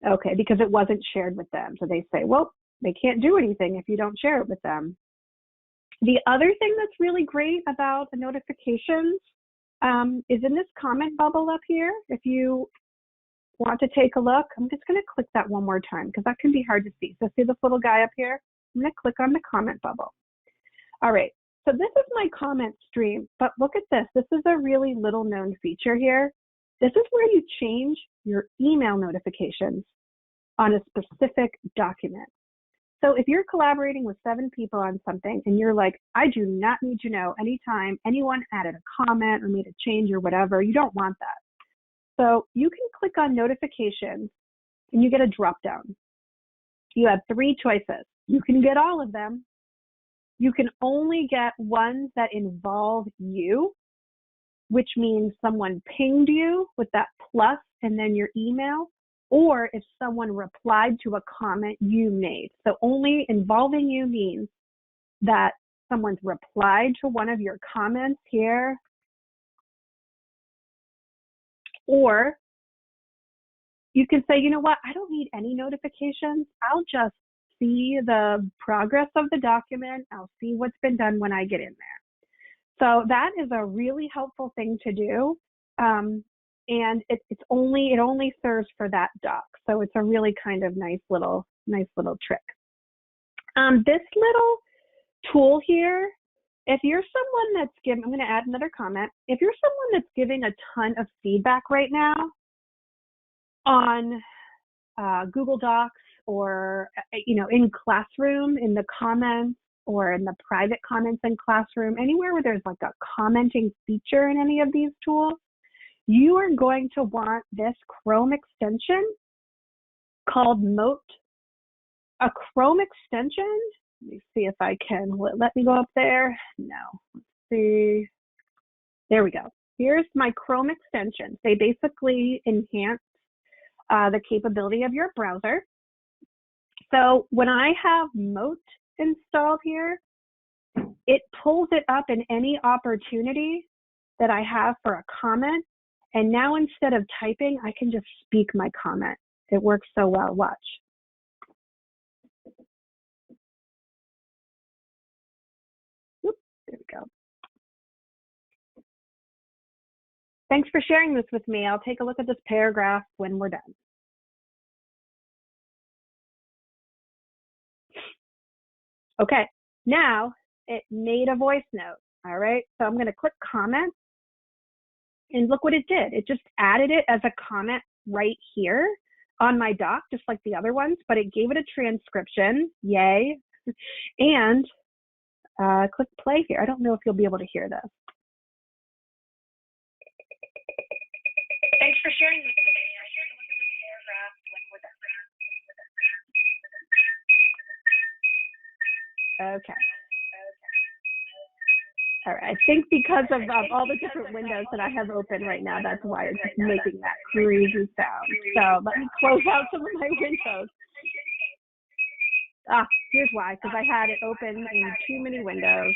Okay, because it wasn't shared with them. So they say, well, they can't do anything if you don't share it with them. The other thing that's really great about the notifications is in this comment bubble up here. If you want to take a look, I'm just going to click that one more time because that can be hard to see. So see this little guy up here? I'm going to click on the comment bubble. All right, so this is my comment stream, but look at this. This is a really little known feature here. This is where you change your email notifications on a specific document. So if you're collaborating with 7 people on something and you're like, I do not need to know anytime anyone added a comment or made a change or whatever, you don't want that. So you can click on notifications and you get a drop down. You have 3 choices. You can get all of them. You can only get ones that involve you, which means someone pinged you with that plus and then your email, or if someone replied to a comment you made. So only involving you means that someone's replied to one of your comments here, or you can say, you know what, I don't need any notifications. I'll just see the progress of the document. I'll see what's been done when I get in there. So that is a really helpful thing to do. And it only serves for that doc. So it's a really kind of nice little trick. This little tool here, if you're someone that's giving, I'm going to add another comment. If you're someone that's giving a ton of feedback right now on Google Docs or, in Classroom, in the comments or in the private comments in Classroom, anywhere where there's like a commenting feature in any of these tools, you are going to want this Chrome extension called Moat. A Chrome extension, let me see if I can, let me go up there. No, let's see. There we go. Here's my Chrome extensions. They basically enhance the capability of your browser. So when I have Moat installed here, it pulls it up in any opportunity that I have for a comment. And now instead of typing, I can just speak my comment. It works so well. Watch. Oops, there we go. Thanks for sharing this with me. I'll take a look at this paragraph when we're done. Okay, now it made a voice note. All right, so I'm going to click comment. And look what it did. It just added it as a comment right here on my doc, just like the other ones, but it gave it a transcription. Yay. And click play here. I don't know if you'll be able to hear this. Thanks for sharing this with me. I should look at this paragraph when we're done. Okay. All right, I think because of all the different windows that I have open right now, that's why it's making that crazy sound. So let me close out some of my windows. Here's why, because I had it open in too many windows.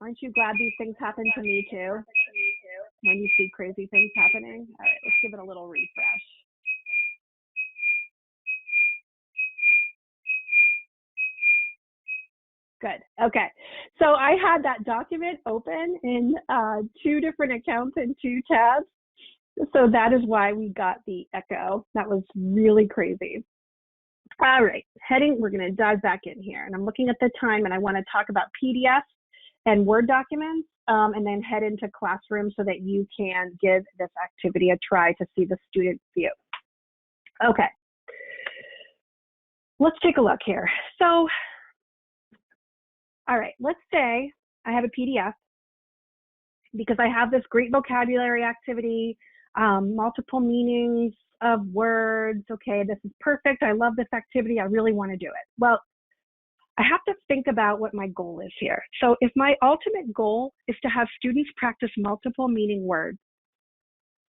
Aren't you glad these things happen to me too? When you see crazy things happening? All right, let's give it a little refresh. Good. Okay. So I had that document open in 2 different accounts and 2 tabs. So that is why we got the echo. That was really crazy. All right. We're going to dive back in here. And I'm looking at the time and I want to talk about PDFs and Word documents and then head into Classroom so that you can give this activity a try to see the student view. Okay. Let's take a look here. So all right, let's say I have a PDF because I have this great vocabulary activity. multiple meanings of words. Okay, this is perfect. I love this activity. I really want to do it. Well, I have to think about what my goal is here. So if my ultimate goal is to have students practice multiple meaning words,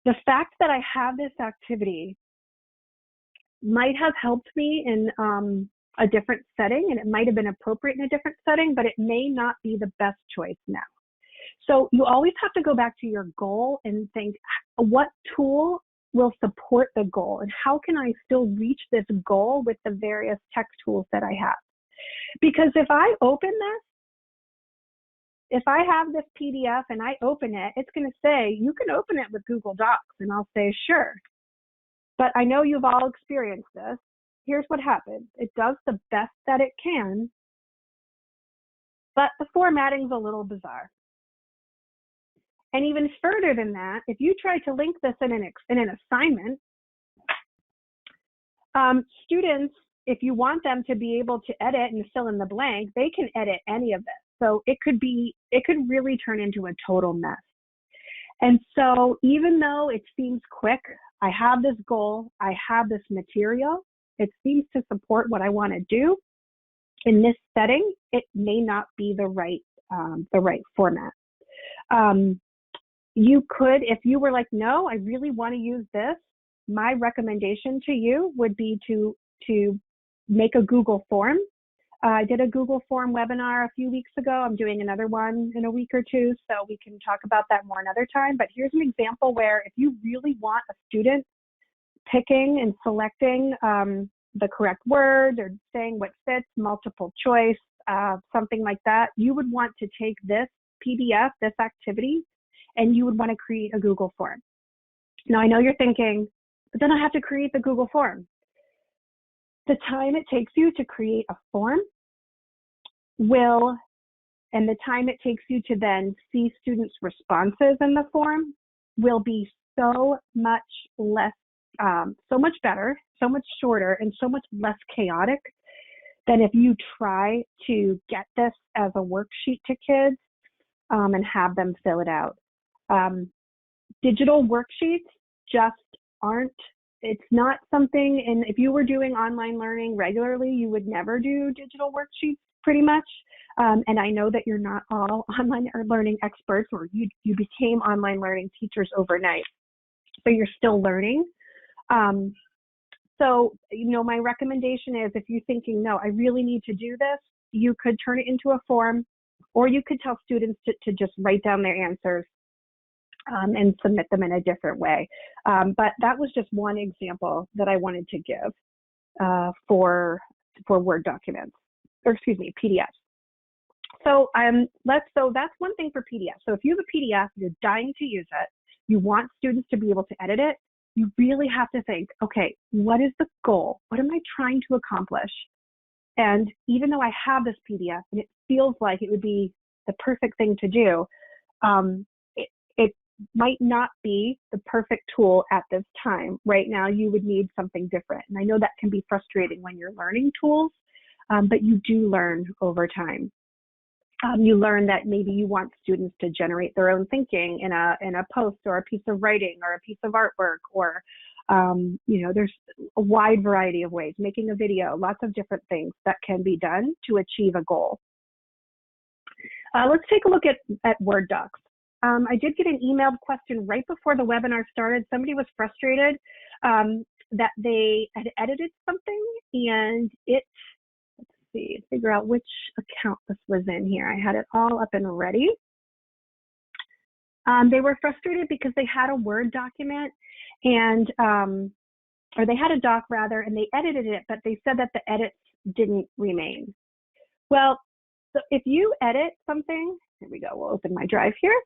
the fact that I have this activity might have helped me in a different setting, and it might have been appropriate in a different setting, but it may not be the best choice now. So you always have to go back to your goal and think, what tool will support the goal, and how can I still reach this goal with the various tech tools that I have? Because if I open this, if I have this PDF and I open it, it's going to say, you can open it with Google Docs. And I'll say, sure. But I know you've all experienced this. Here's what happens. It does the best that it can, but the formatting's a little bizarre. And even further than that, if you try to link this in an assignment, students, if you want them to be able to edit and fill in the blank, they can edit any of this. So it could really turn into a total mess. And so even though it seems quick, I have this goal, I have this material, it seems to support what I want to do. In this setting, it may not be the right format. You could, if you were like, no, I really want to use this, my recommendation to you would be to make a Google form. I did a Google form webinar a few weeks ago. I'm doing another one in a week or two, so we can talk about that more another time. But here's an example where if you really want a student picking and selecting the correct word or saying what fits, multiple choice, something like that, you would want to take this PDF, this activity, and you would want to create a Google form. Now, I know you're thinking, but then I have to create the Google form. The time it takes you to create a form and the time it takes you to then see students' responses in the form will be so much less, so much better, so much shorter, and so much less chaotic than if you try to get this as a worksheet to kids and have them fill it out. Digital worksheets just aren't, it's not something, and if you were doing online learning regularly, you would never do digital worksheets pretty much. And I know that you're not all online learning experts, or you became online learning teachers overnight, so you're still learning. So, my recommendation is, if you're thinking, no, I really need to do this, you could turn it into a form, or you could tell students to just write down their answers and submit them in a different way. But that was just one example that I wanted to give for Word documents, or excuse me, PDFs. So that's one thing for PDF. So if you have a PDF, you're dying to use it, you want students to be able to edit it, you really have to think, okay, what is the goal? What am I trying to accomplish? And even though I have this PDF and it feels like it would be the perfect thing to do, it might not be the perfect tool at this time. Right now, you would need something different. And I know that can be frustrating when you're learning tools, but you do learn over time. You learn that maybe you want students to generate their own thinking in a post or a piece of writing or a piece of artwork, or there's a wide variety of ways, making a video, lots of different things that can be done to achieve a goal. Let's take a look at Word docs. I did get an emailed question right before the webinar started. Somebody was frustrated that they had edited something, and let's see, figure out which account this was in here. I had it all up and ready. They were frustrated because they had a Word document or they had a doc rather, and they edited it, but they said that the edits didn't remain. Well, so if you edit something, here we go, we'll open my drive here.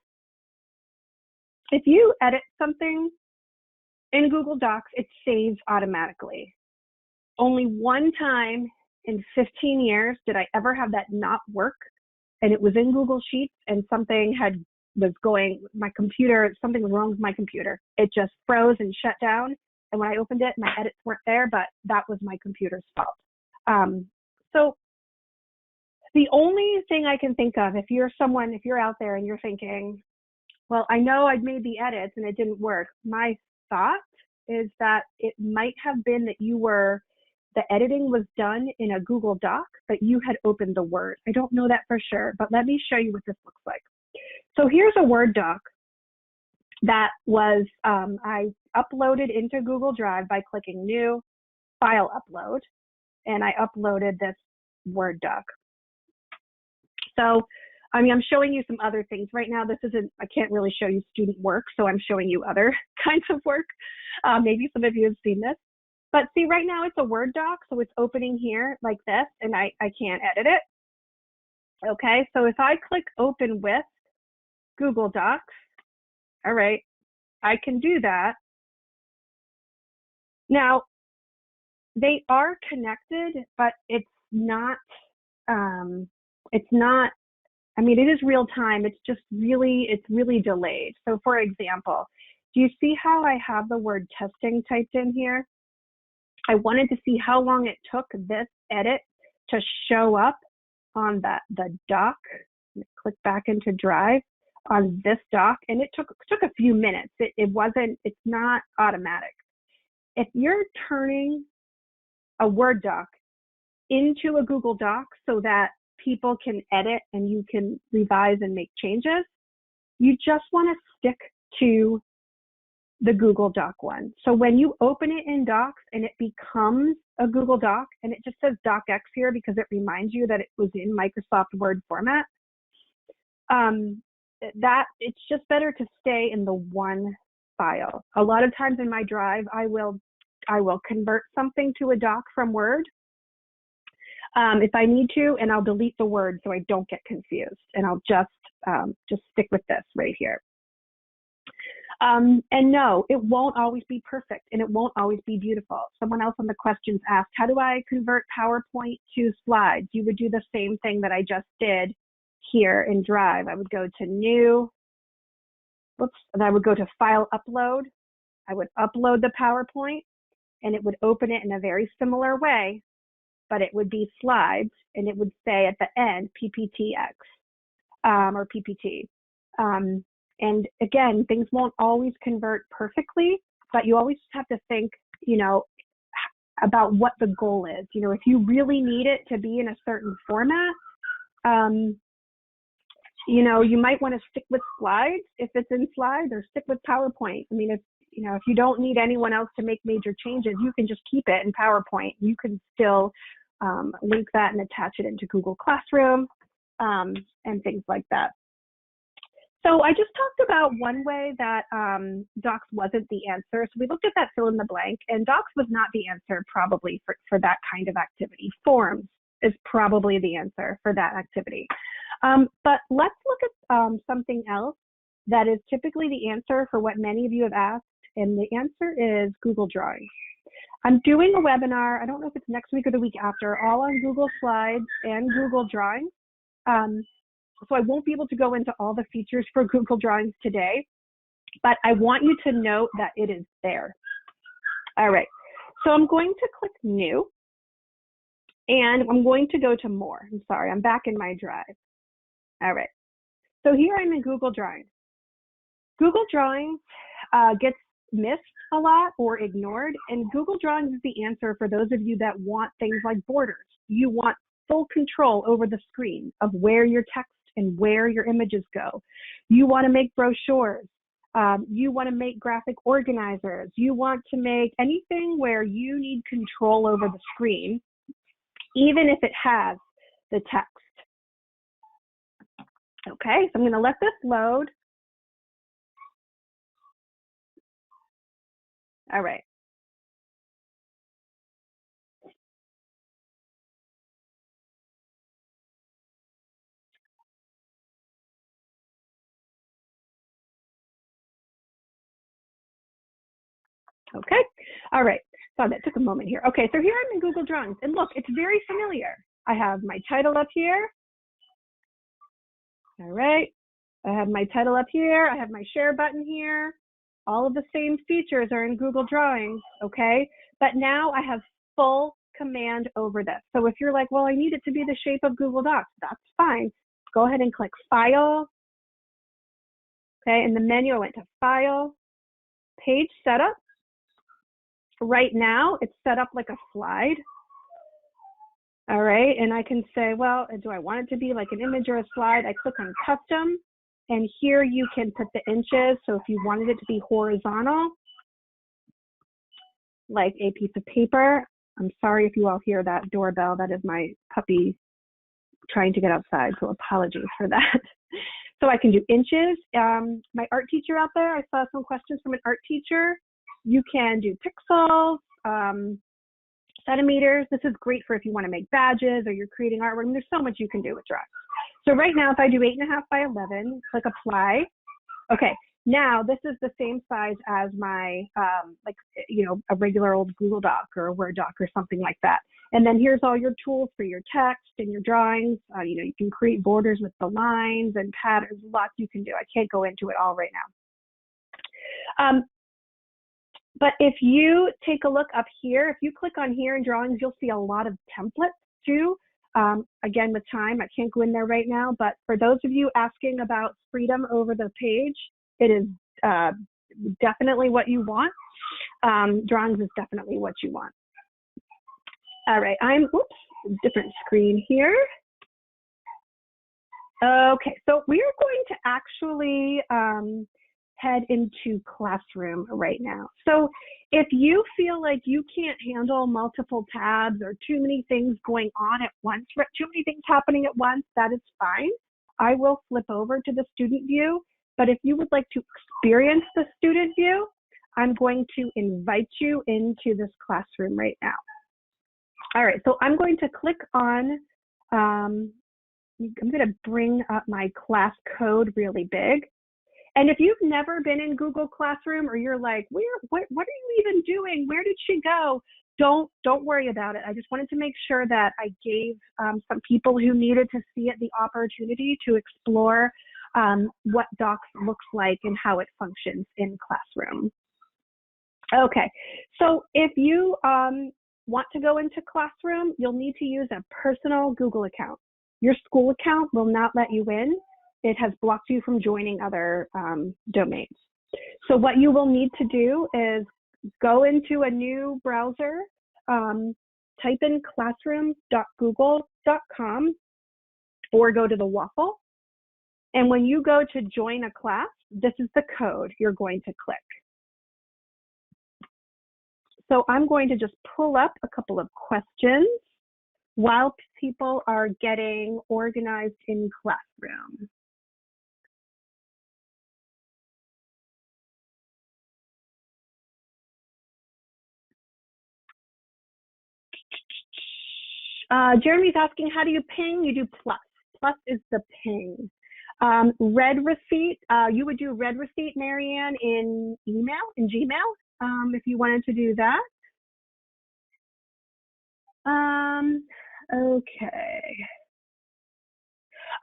If you edit something in Google Docs, it saves automaticacally. Only one time in 15 years did I ever have that not work, and it was in Google Sheets, and something was going, my computer, something was wrong with my computer. It just froze and shut down, and when I opened it, my edits weren't there, but that was my computer's fault. So the only thing I can think of, if you're out there and you're thinking, well, I know I'd made the edits and it didn't work. My thought is that it might have been that the editing was done in a Google Doc, but you had opened the Word. I don't know that for sure, but let me show you what this looks like. So here's a Word doc that was, I uploaded into Google Drive by clicking New, File Upload, and I uploaded this Word doc. So, I mean, I'm showing you some other things. Right now, I can't really show you student work, so I'm showing you other kinds of work. Maybe some of you have seen this. But see, right now it's a Word doc, so it's opening here like this, and I can't edit it. Okay, so if I click Open with Google Docs, all right, I can do that. Now, they are connected, but it's not, I mean, it is real time. It's really delayed. So for example, do you see how I have the word testing typed in here? I wanted to see how long it took this edit to show up on the doc. Click back into Drive on this doc, and it took a few minutes. It's not automatic. If you're turning a Word doc into a Google Doc so that people can edit and you can revise and make changes, you just want to stick to the Google Doc one. So when you open it in Docs and it becomes a Google Doc, and it just says DocX here because it reminds you that it was in Microsoft Word format, that it's just better to stay in the one file. A lot of times in my Drive, I will convert something to a doc from Word if I need to, and I'll delete the word so I don't get confused, and I'll just stick with this right here. And no, it won't always be perfect, and it won't always be beautiful. Someone else on the questions asked, how do I convert PowerPoint to slides? You would do the same thing that I just did here in Drive. I would go to New, and I would go to File Upload. I would upload the PowerPoint, and it would open it in a very similar way, but it would be slides, and it would say at the end PPTX or PPT. And again, things won't always convert perfectly, but you always have to think, about what the goal is. If you really need it to be in a certain format, you might want to stick with slides if it's in slides, or stick with PowerPoint. I mean, if you don't need anyone else to make major changes, you can just keep it in PowerPoint. You can still link that and attach it into Google Classroom and things like that. So I just talked about one way that Docs wasn't the answer. So we looked at that fill in the blank, and Docs was not the answer probably for that kind of activity. Forms is probably the answer for that activity. But let's look at something else that is typically the answer for what many of you have asked, and the answer is Google Drawings. I'm doing a webinar, I don't know if it's next week or the week after, all on Google Slides and Google Drawings. So I won't be able to go into all the features for Google Drawings today, but I want you to note that it is there. All right, so I'm going to click New, and I'm going to go to More. I'm sorry, I'm back in my Drive. All right, so here I'm in Google Drawings. Google Drawings gets missed a lot or ignored, and Google Drawings is the answer for those of you that want things like borders. You want full control over the screen of where your text and where your images go. You want to make brochures. You want to make graphic organizers. You want to make anything where you need control over the screen, even if it has the text. Okay, so I'm going to let this load. All right. Okay, all right, so that took a moment here. Okay, so here I'm in Google Drawings, and look, it's very familiar. I have my title up here. All right, I have my title up here. I have my share button here. All of the same features are in Google Drawings, okay? But now I have full command over this. So if you're like, well, I need it to be the shape of Google Docs, that's fine. Go ahead and click File, Okay, in the menu, I went to File, Page Setup. Right now, it's set up like a slide. All right, and I can say, well, do I want it to be like an image or a slide? I click on Custom, and here you can put the inches. So if you wanted it to be horizontal, like a piece of paper, I'm sorry if you all hear that doorbell. That is my puppy trying to get outside, so apologies for that. So I can do inches. My art teacher out there, I saw some questions from an art teacher. You can do pixels, centimeters. This is great for if you want to make badges or you're creating artwork. I mean, there's so much you can do with Drax. So right now, if I do 8.5 by 11, click apply. Okay, now this is the same size as my, like, you know, a regular old Google Doc or a Word doc or something like that. And then here's all your tools for your text and your drawings. You know, you can create borders with the lines and patterns, lots you can do. I can't go into it all right now. But if you take a look up here, if you click on here in drawings, you'll see a lot of templates too. Again, with time, I can't go in there right now, but for those of you asking about freedom over the page, it is definitely what you want. Drawings is definitely what you want. All right, different screen here. Okay, so we are going to actually head into Classroom right now. So if you feel like you can't handle multiple tabs or too many things going on at once, too many things happening at once, that is fine. I will flip over to the student view, but if you would like to experience the student view, I'm going to invite you into this classroom right now. All right, so I'm going to click on, I'm going to bring up my class code really big. And if you've never been in Google Classroom or you're like, what are you even doing? Where did she go? Don't worry about it. I just wanted to make sure that I gave some people who needed to see it the opportunity to explore what Docs looks like and how it functions in Classroom. Okay, so if you want to go into Classroom, you'll need to use a personal Google account. Your school account will not let you in. It has blocked you from joining other domains. So what you will need to do is go into a new browser, type in classroom.google.com or go to the waffle. And when you go to join a class, this is the code you're going to click. So I'm going to just pull up a couple of questions while people are getting organized in Classroom. Jeremy's asking, how do you ping? You do plus. Plus is the ping. Read receipt, you would do read receipt, Marianne, in Gmail, if you wanted to do that. Okay.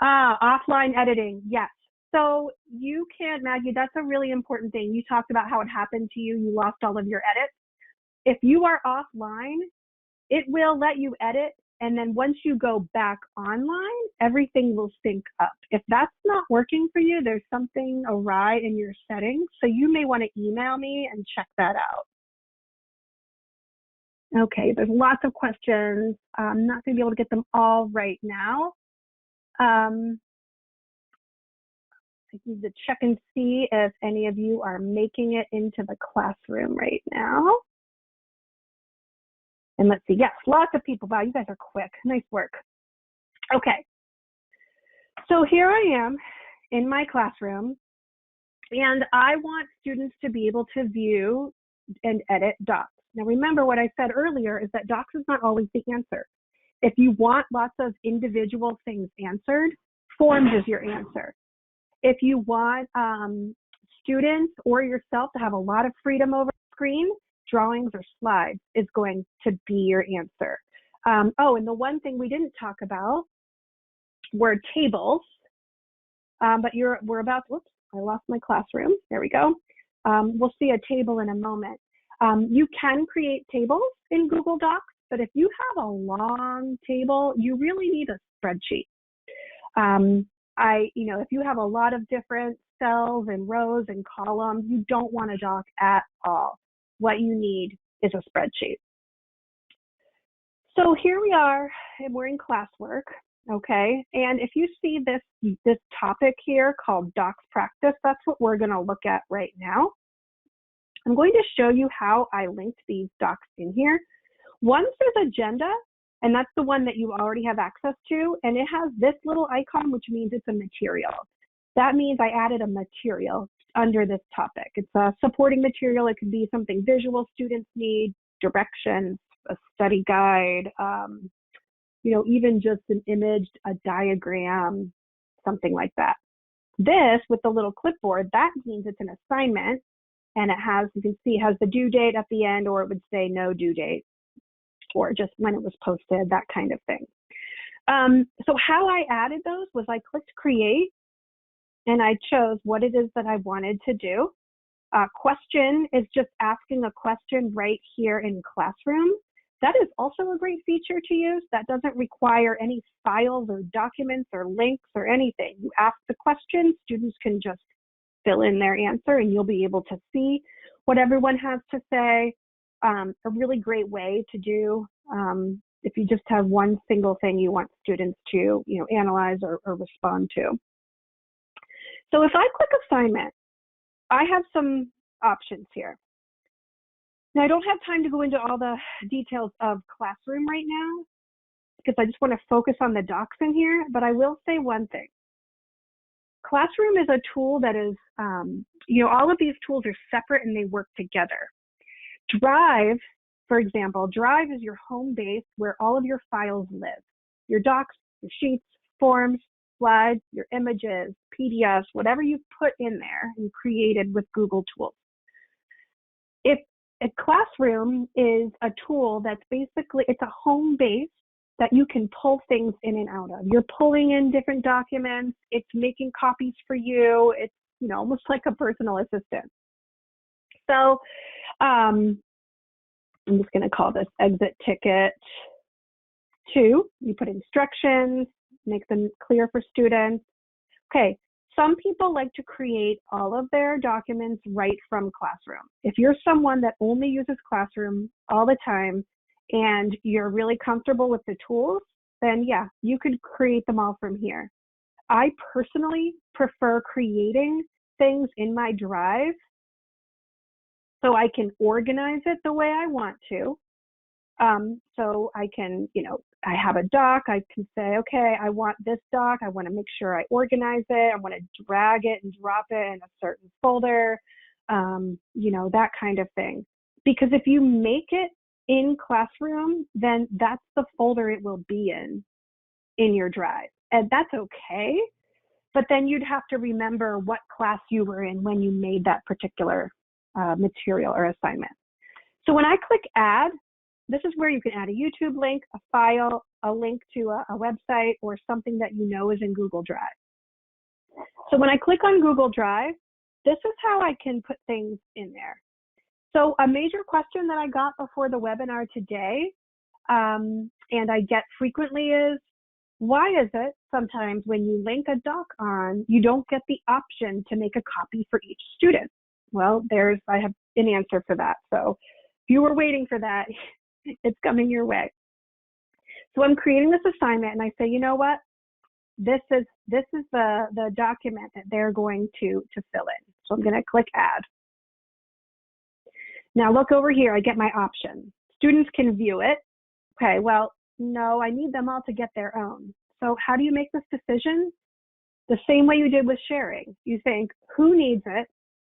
Offline editing, yes. So you can, Maggie, that's a really important thing. You talked about how it happened to you. You lost all of your edits. If you are offline, it will let you edit. And then once you go back online, everything will sync up. If that's not working for you, there's something awry in your settings. So you may want to email me and check that out. Okay, there's lots of questions. I'm not going to be able to get them all right now. I need to check and see if any of you are making it into the classroom right now. And let's see, yes, lots of people. Wow, you guys are quick. Nice work. Okay, so here I am in my classroom, and I want students to be able to view and edit Docs. Now remember what I said earlier is that Docs is not always the answer. If you want lots of individual things answered, Forms is your answer. If you want students or yourself to have a lot of freedom over the screen, drawings or slides is going to be your answer. Oh, and the one thing we didn't talk about were tables, but we're about to, whoops, I lost my classroom. There we go. We'll see a table in a moment. You can create tables in Google Docs, but if you have a long table, you really need a spreadsheet. If you have a lot of different cells and rows and columns. You don't want a doc at all. What you need is a spreadsheet. So here we are, and we're in classwork, okay? And if you see this topic here called Docs Practice, that's what we're gonna look at right now. I'm going to show you how I linked these docs in here. One says agenda, and that's the one that you already have access to, and it has this little icon, which means it's a material. That means I added a material under this topic. It's a supporting material. It could be something visual students need, directions, a study guide, you know, even just an image, a diagram, something like that. This, with the little clipboard, that means it's an assignment, and it has, you can see, it has the due date at the end, or it would say no due date, or just when it was posted, that kind of thing. So how I added those was I clicked create, and I chose what it is that I wanted to do. Question is just asking a question right here in Classroom. That is also a great feature to use. That doesn't require any files or documents or links or anything. You ask the question, students can just fill in their answer, and you'll be able to see what everyone has to say. A really great way to do if you just have one single thing you want students to, you know, analyze or respond to. So if I click assignment, I have some options here. Now, I don't have time to go into all the details of Classroom right now because I just want to focus on the docs in here, but I will say one thing. Classroom is a tool that is, you know, all of these tools are separate and they work together. Drive, for example, Drive is your home base where all of your files live. Your docs, your sheets, forms, slides, your images, PDFs, whatever you've put in there and created with Google Tools. If a Classroom is a tool that's basically, it's a home base that you can pull things in and out of. You're pulling in different documents, it's making copies for you, it's, you know, almost like a personal assistant. So I'm just gonna call this exit ticket 2. You put instructions, make them clear for students. Okay, some people like to create all of their documents right from Classroom. If you're someone that only uses Classroom all the time and you're really comfortable with the tools, then yeah, you could create them all from here. I personally prefer creating things in my Drive so I can organize it the way I want to. So I can, you know, I have a doc, I can say, okay, I want this doc, I want to make sure I organize it, I want to drag it and drop it in a certain folder, you know, that kind of thing. Because if you make it in Classroom, then that's the folder it will be in your Drive. And that's okay, but then you'd have to remember what class you were in when you made that particular material or assignment. So when I click add, this is where you can add a YouTube link, a file, a link to a website, or something that you know is in Google Drive. So when I click on Google Drive, this is how I can put things in there. So a major question that I got before the webinar today, and I get frequently is, why is it sometimes when you link a doc on, you don't get the option to make a copy for each student? Well, I have an answer for that. So if you were waiting for that, it's coming your way. So I'm creating this assignment and I say, you know what? This is the document that they're going to fill in. So I'm going to click add. Now look over here, I get my option. Students can view it. Okay, well, no, I need them all to get their own. So how do you make this decision? The same way you did with sharing. You think, who needs it?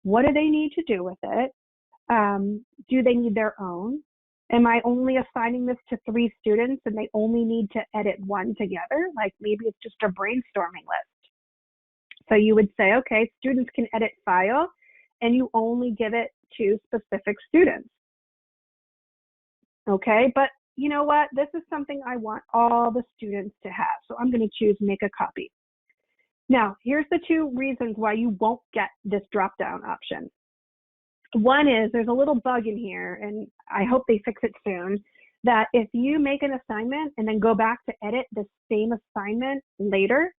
What do they need to do with it? Do they need their own? Am I only assigning this to 3 students and they only need to edit one together? Like maybe it's just a brainstorming list. So you would say, okay, students can edit file and you only give it to specific students. Okay, but you know what? This is something I want all the students to have. So I'm going to choose make a copy. Now, here's the 2 reasons why you won't get this drop-down option. One is there's a little bug in here, and I hope they fix it soon, that if you make an assignment and then go back to edit the same assignment later,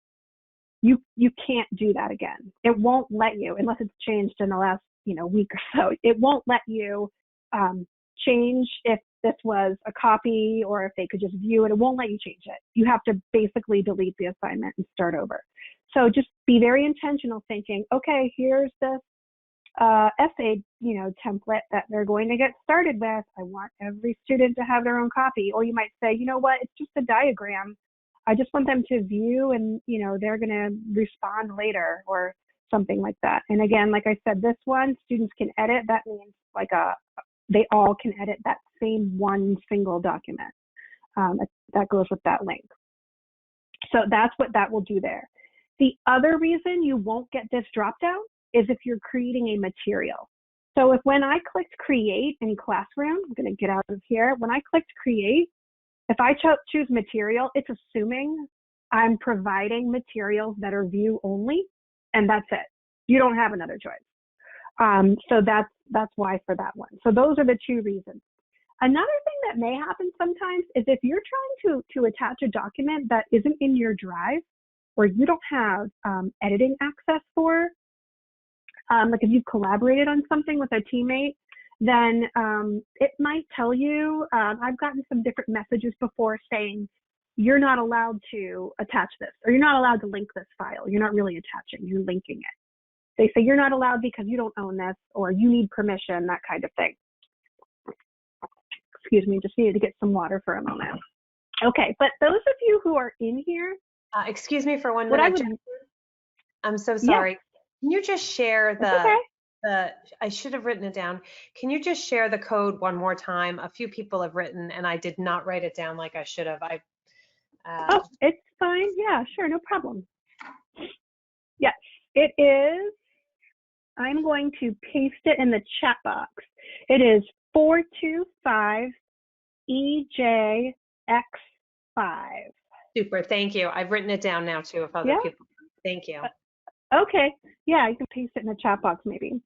you can't do that again. It won't let you, unless it's changed in the last, week or so. It won't let you change if this was a copy or if they could just view it. It won't let you change it. You have to basically delete the assignment and start over. So just be very intentional, thinking, okay, here's this essay, template that they're going to get started with. I want every student to have their own copy. Or you might say, you know what, it's just a diagram. I just want them to view and, they're going to respond later or something like that. And again, like I said, this one, students can edit. That means they all can edit that same one single document. That goes with that link. So that's what that will do there. The other reason you won't get this dropdown is if you're creating a material. So when I clicked create in Classroom, I'm going to get out of here. When I clicked create, if I choose material, it's assuming I'm providing materials that are view only, and that's it. You don't have another choice. So that's why for that one. So those are the two reasons. Another thing that may happen sometimes is if you're trying to attach a document that isn't in your drive or you don't have editing access for, like if you've collaborated on something with a teammate, then it might tell you, I've gotten some different messages before saying, you're not allowed to attach this, or you're not allowed to link this file. You're not really attaching, you're linking it. They say you're not allowed because you don't own this, or you need permission, that kind of thing. Excuse me, just needed to get some water for a moment. Okay, but those of you who are in here. Excuse me for 1 minute. I'm so sorry. Yeah. Can you just share I should have written it down. Can you just share the code one more time? A few people have written and I did not write it down like I should have. Oh, it's fine. Yeah, sure. No problem. Yes, it is. I'm going to paste it in the chat box. It is 425EJX5. Super. Thank you. I've written it down now too if other people. Thank you. Okay. Yeah, you can paste it in the chat box maybe.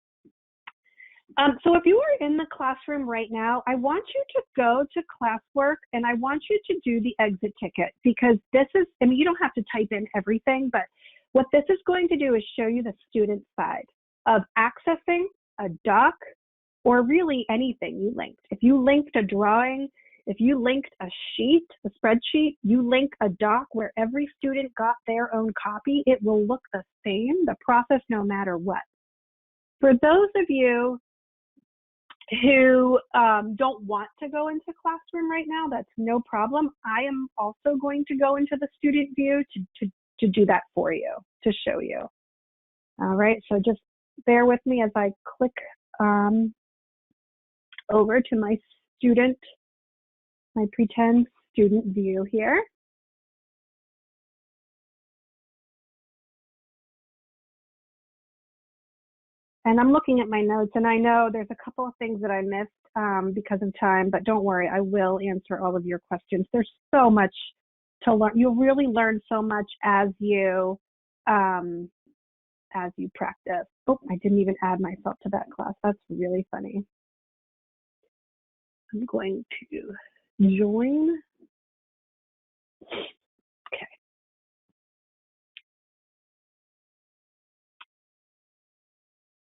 So if you are in the classroom right now, I want you to go to classwork and I want you to do the exit ticket, because this is, you don't have to type in everything, but what this is going to do is show you the student side of accessing a doc or really anything you linked. If you linked a drawing, if you linked a sheet, a spreadsheet, you link a doc where every student got their own copy, it will look the same, the process, no matter what. For those of you who don't want to go into Classroom right now, that's no problem. I am also going to go into the student view to do that for you, to show you. All right, so just bear with me as I click over to my pretend student view here. And I'm looking at my notes, and I know there's a couple of things that I missed because of time, but don't worry, I will answer all of your questions. There's so much to learn. You'll really learn so much as you practice. Oh, I didn't even add myself to that class. That's really funny. I'm going to join. Okay.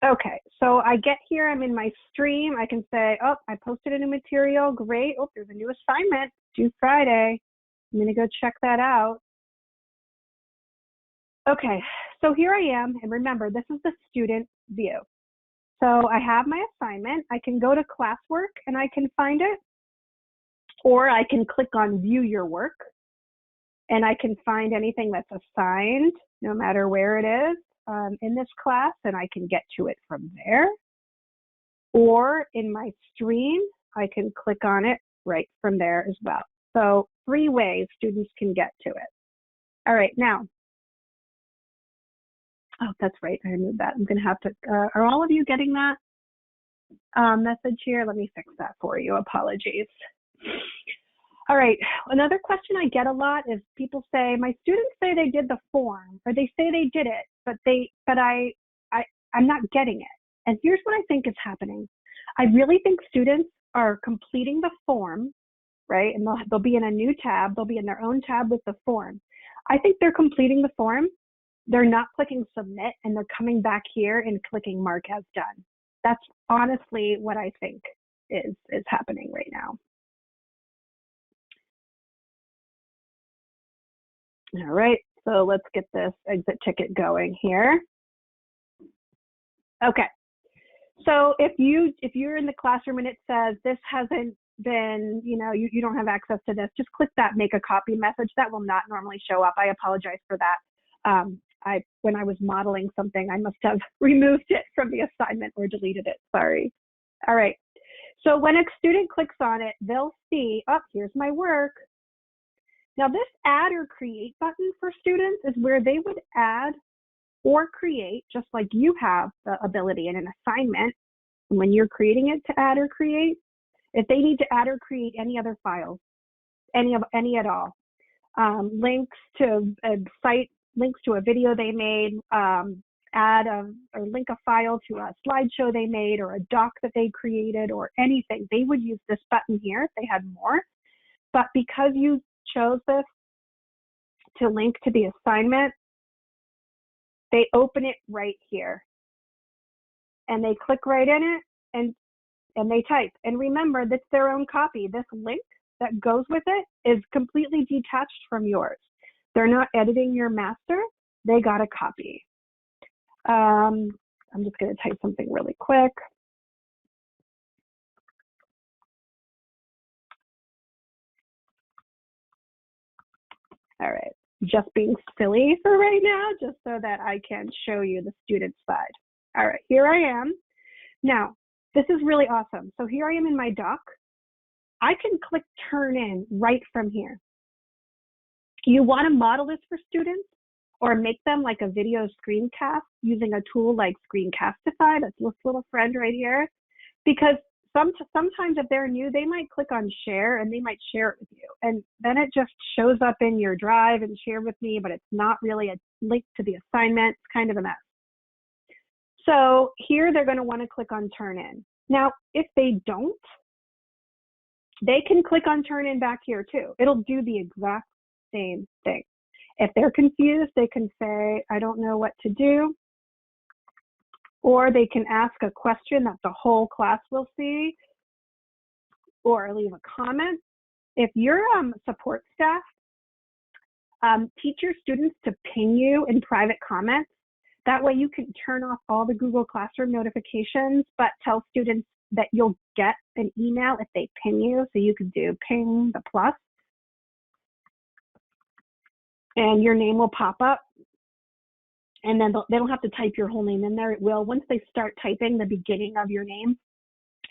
Okay, so I get here, I'm in my stream. I can say, oh, I posted a new material, great. Oh, there's a new assignment due Friday. I'm gonna go check that out. Okay, so here I am, and remember, this is the student view. So I have my assignment. I can go to classwork and I can find it, or I can click on view your work and I can find anything that's assigned, no matter where it is. In this class, and I can get to it from there. Or in my stream, I can click on it right from there as well. So 3 ways students can get to it. All right, now, oh, that's right, I removed that. I'm gonna have to, are all of you getting that message here? Let me fix that for you, apologies. All right, another question I get a lot is people say, my students say they did the form, or they say they did it, but I'm not getting it. And here's what I think is happening. I really think students are completing the form, right? And they'll be in a new tab, they'll be in their own tab with the form. I think they're completing the form, they're not clicking submit and they're coming back here and clicking mark as done. That's honestly what I think is happening right now. All right, so let's get this exit ticket going here. Okay, so if you're in the classroom and it says this hasn't been, you don't have access to this, just click that make a copy message. That will not normally show up. I apologize for that. When I was modeling something, I must have removed it from the assignment or deleted it, sorry. All right, so when a student clicks on it, they'll see, oh, here's my work. Now this add or create button for students is where they would add or create, just like you have the ability in an assignment. When you're creating it to add or create, if they need to add or create any other files, any at all, links to a site, links to a video they made, add or link a file to a slideshow they made or a doc that they created or anything, they would use this button here if they had more. But because you chose this to link to the assignment, they open it right here and they click right in it and they type. And remember, that's their own copy. This link that goes with it is completely detached from yours. They're not editing your master, they got a copy. I'm just going to type something really quick. All right, just being silly for right now, just so that I can show you the student side. All right, here I am. Now, this is really awesome. So here I am in my doc. I can click turn in right from here. You want to model this for students or make them like a video screencast using a tool like Screencastify, that's this little friend right here, because sometimes if they're new, they might click on share and they might share it with you. And then it just shows up in your drive and share with me, but it's not really a link to the assignment. It's kind of a mess. So here they're going to want to click on turn in. Now, if they don't, they can click on turn in back here too. It'll do the exact same thing. If they're confused, they can say, I don't know what to do. Or they can ask a question that the whole class will see, or leave a comment. If you're support staff, teach your students to ping you in private comments. That way you can turn off all the Google Classroom notifications, but tell students that you'll get an email if they ping you. So you could do ping the plus, and your name will pop up. And then they don't have to type your whole name in there. It will. Once they start typing the beginning of your name,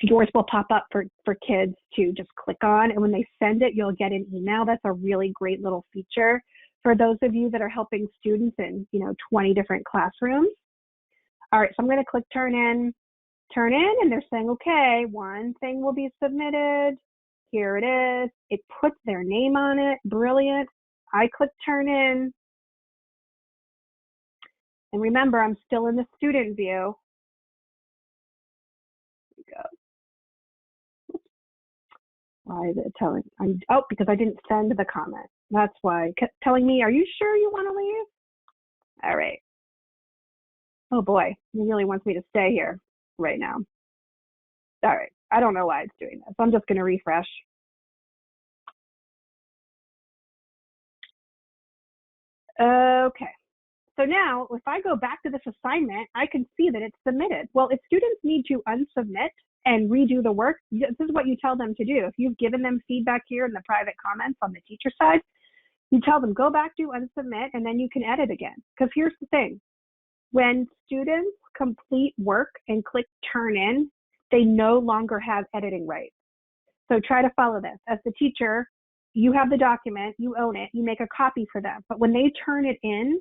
yours will pop up for kids to just click on. And when they send it, you'll get an email. That's a really great little feature for those of you that are helping students in 20 different classrooms. All right, so I'm going to click turn in, and they're saying, okay, one thing will be submitted. Here it is. It puts their name on it. Brilliant. I click turn in. And remember, I'm still in the student view. Here we go. Why is it telling? Oh, because I didn't send the comment. That's why. It kept telling me, are you sure you want to leave? All right. Oh boy, he really wants me to stay here right now. All right. I don't know why it's doing this. I'm just going to refresh. Okay. So now, if I go back to this assignment, I can see that it's submitted. Well, if students need to unsubmit and redo the work, this is what you tell them to do. If you've given them feedback here in the private comments on the teacher side, you tell them, go back to unsubmit, and then you can edit again. Because here's the thing. When students complete work and click turn in, they no longer have editing rights. So try to follow this. As the teacher, you have the document, you own it, you make a copy for them. But when they turn it in,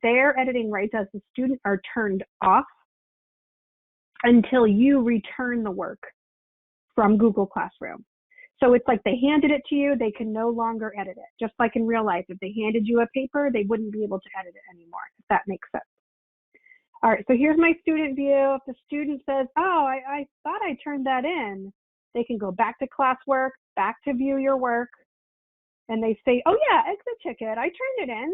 their editing rights as the student are turned off until you return the work from Google Classroom. So it's like they handed it to you, they can no longer edit it. Just like in real life, if they handed you a paper, they wouldn't be able to edit it anymore, if that makes sense. All right, so here's my student view. If the student says, oh, I thought I turned that in, they can go back to classwork, back to view your work, and they say, oh yeah, exit ticket, I turned it in.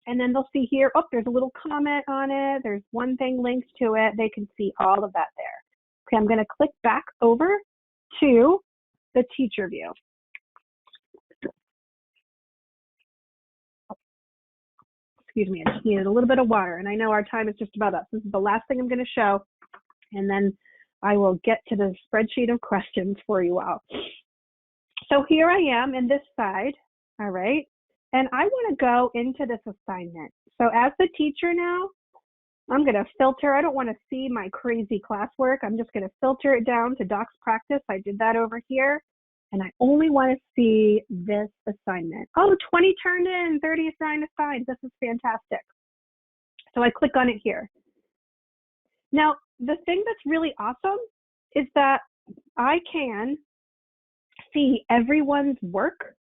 And then they'll see here, oh, there's a little comment on it. There's one thing linked to it. They can see all of that there. Okay, I'm going to click back over to the teacher view. Excuse me, I just needed a little bit of water, and I know our time is just about up. This is the last thing I'm going to show, and then I will get to the spreadsheet of questions for you all. So here I am in this side, all right, and I want to go into this assignment. So as the teacher now, I'm going to filter. I don't want to see my crazy classwork. I'm just going to filter it down to Docs Practice. I did that over here. And I only want to see this assignment. Oh, 20 turned in, 39 assigned. This is fantastic. So I click on it here. Now, the thing that's really awesome is that I can see everyone's work,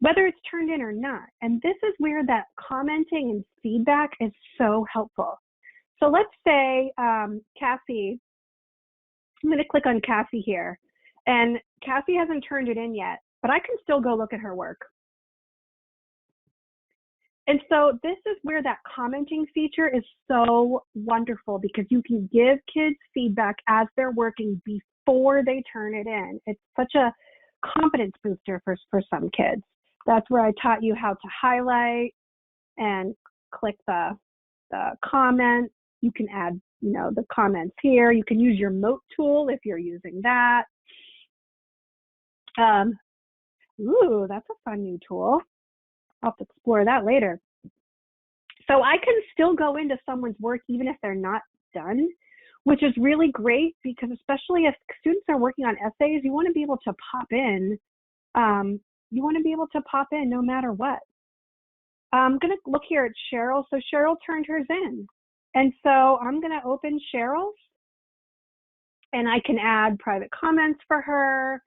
whether it's turned in or not. And this is where that commenting and feedback is so helpful. So let's say Cassie, I'm going to click on Cassie here. And Cassie hasn't turned it in yet, but I can still go look at her work. And so this is where that commenting feature is so wonderful, because you can give kids feedback as they're working before they turn it in. It's such a confidence booster for some kids. That's where I taught you how to highlight and click the comment. You can add, the comments here. You can use your Mote tool if you're using that. Ooh, that's a fun new tool. I'll have to explore that later. So I can still go into someone's work even if they're not done, which is really great, because especially if students are working on essays, you want to be able to pop in. You want to be able to pop in no matter what. I'm going to look here at Cheryl. So Cheryl turned hers in. And so I'm going to open Cheryl's, and I can add private comments for her.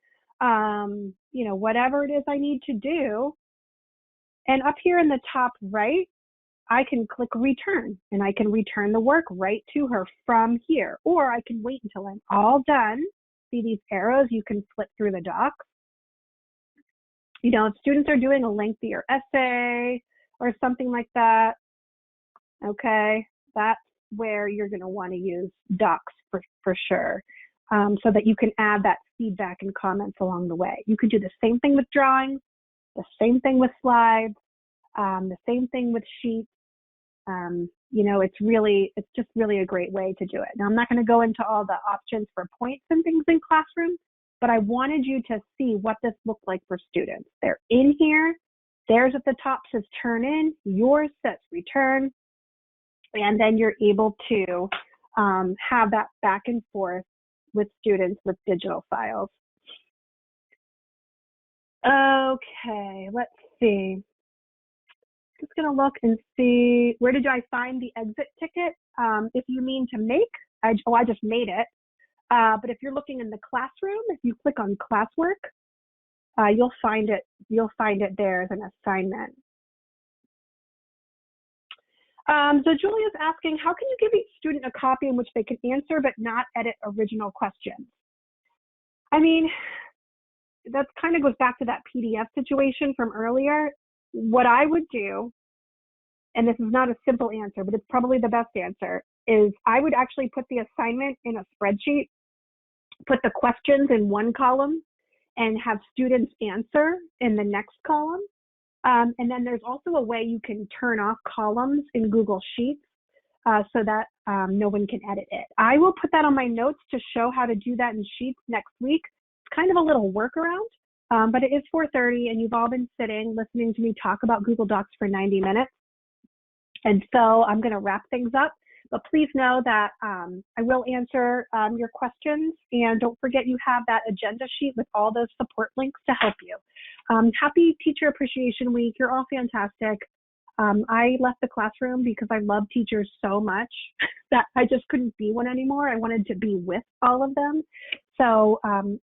Whatever it is I need to do. And up here in the top right, I can click return, and I can return the work right to her from here, or I can wait until I'm all done. See these arrows? You can flip through the docs. If students are doing a lengthier essay or something like that, okay, that's where you're going to want to use docs for sure. So that you can add that feedback and comments along the way. You could do the same thing with drawings, the same thing with slides, the same thing with sheets. It's just really a great way to do it. Now, I'm not going to go into all the options for points and things in Classroom, but I wanted you to see what this looks like for students. They're in here. Theirs at the top says turn in. Yours says return. And then you're able to have that back and forth with students with digital files. Okay, let's see. Just gonna look and see, where did I find the exit ticket? If you mean to make, I just made it. But if you're looking in the classroom, if you click on classwork, you'll find it there as an assignment. So Julia's asking, how can you give each student a copy in which they can answer but not edit original questions? I mean, that kind of goes back to that PDF situation from earlier. What I would do, and this is not a simple answer, but it's probably the best answer, is I would actually put the assignment in a spreadsheet, put the questions in one column, and have students answer in the next column. And then there's also a way you can turn off columns in Google Sheets so that no one can edit it. I will put that on my notes to show how to do that in Sheets next week. It's kind of a little workaround, but it is 4:30 and you've all been sitting listening to me talk about Google Docs for 90 minutes. And so I'm going to wrap things up. But please know that I will answer your questions. And don't forget you have that agenda sheet with all those support links to help you. Happy Teacher Appreciation Week. You're all fantastic. I left the classroom because I love teachers so much that I just couldn't be one anymore. I wanted to be with all of them. So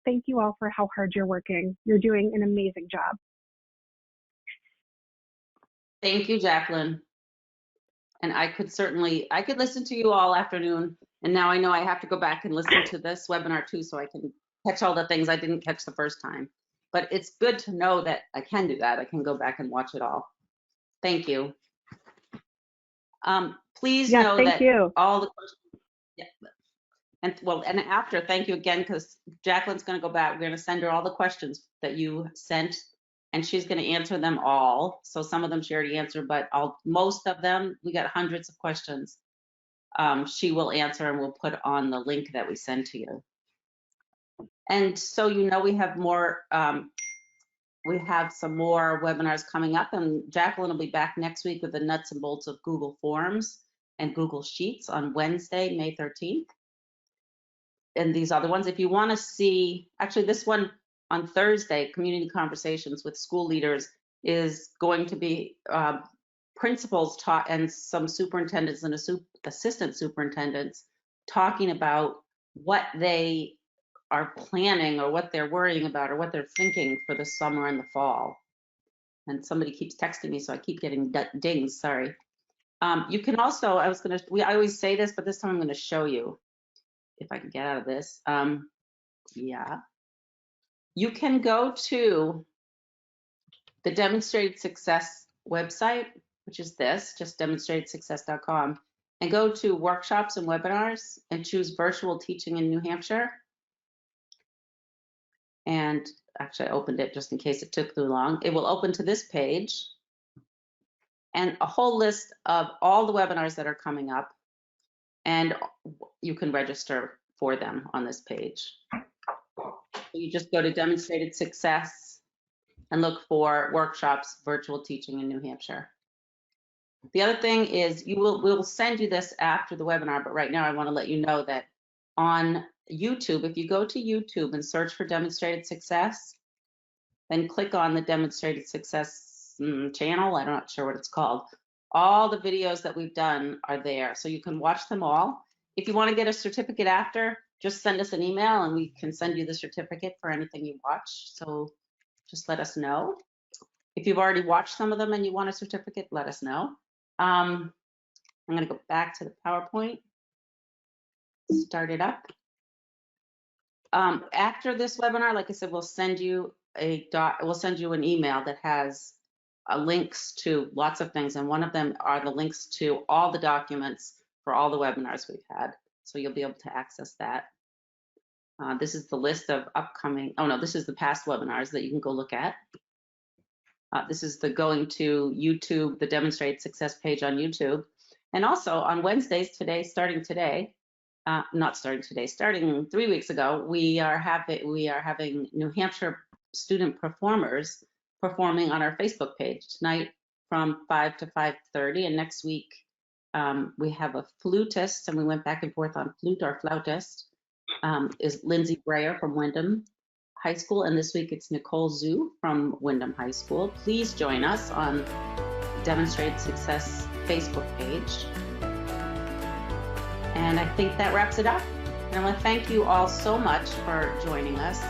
thank you all for how hard you're working. You're doing an amazing job. Thank you, Jacqueline. And I could listen to you all afternoon. And now I know I have to go back and listen to this webinar too, so I can catch all the things I didn't catch the first time. But it's good to know that I can do that. I can go back and watch it all. Thank you. Please Yes, know thank that you. all the questions, yeah, and after, thank you again, because Jacqueline's going to go back. We're going to send her all the questions that you sent, and she's going to answer them all. So some of them she already answered, but most of them, we got hundreds of questions. She will answer, and we'll put on the link that we send to you. And so we have more. We have some more webinars coming up, and Jacqueline will be back next week with the nuts and bolts of Google Forms and Google Sheets on Wednesday, May 13th. And these other ones, if you want to see, actually this one on Thursday, Community Conversations with School Leaders, is going to be principals taught and some superintendents and assistant superintendents talking about what they are planning or what they're worrying about or what they're thinking for the summer and the fall. And somebody keeps texting me, so I keep getting dings, sorry. You can also, I always say this, but this time I'm going to show you if I can get out of this. Yeah. You can go to the Demonstrated Success website, which is this, just demonstratedsuccess.com, and go to workshops and webinars and choose virtual teaching in New Hampshire. And actually I opened it just in case it took too long. It will open to this page and a whole list of all the webinars that are coming up, and you can register for them on this page. You just go to Demonstrated Success and look for workshops, virtual teaching in New Hampshire. The other thing is we'll send you this after the webinar, but right now I want to let you know that on YouTube, if you go to YouTube and search for Demonstrated Success, then click on the Demonstrated Success channel. I'm not sure what it's called. All the videos that we've done are there, so you can watch them all. If you want to get a certificate after, just send us an email and we can send you the certificate for anything you watch. So just let us know. If you've already watched some of them and you want a certificate, let us know. I'm going to go back to the PowerPoint, start it up. After this webinar, like I said, we'll send you an email that has links to lots of things, and one of them are the links to all the documents for all the webinars we've had. So you'll be able to access that. This is the list of upcoming, this is the past webinars that you can go look at. This is the going to YouTube, the Demonstrated Success page on YouTube. And also on Wednesdays starting 3 weeks ago, we are having New Hampshire student performers performing on our Facebook page tonight from 5 to 5:30. And next week, we have a flutist, and we went back and forth on flute or flautist, is Lindsay Breyer from Wyndham High School, and this week it's Nicole Zhu from Wyndham High School. Please join us on Demonstrated Success Facebook page. And I think that wraps it up. And I want to thank you all so much for joining us.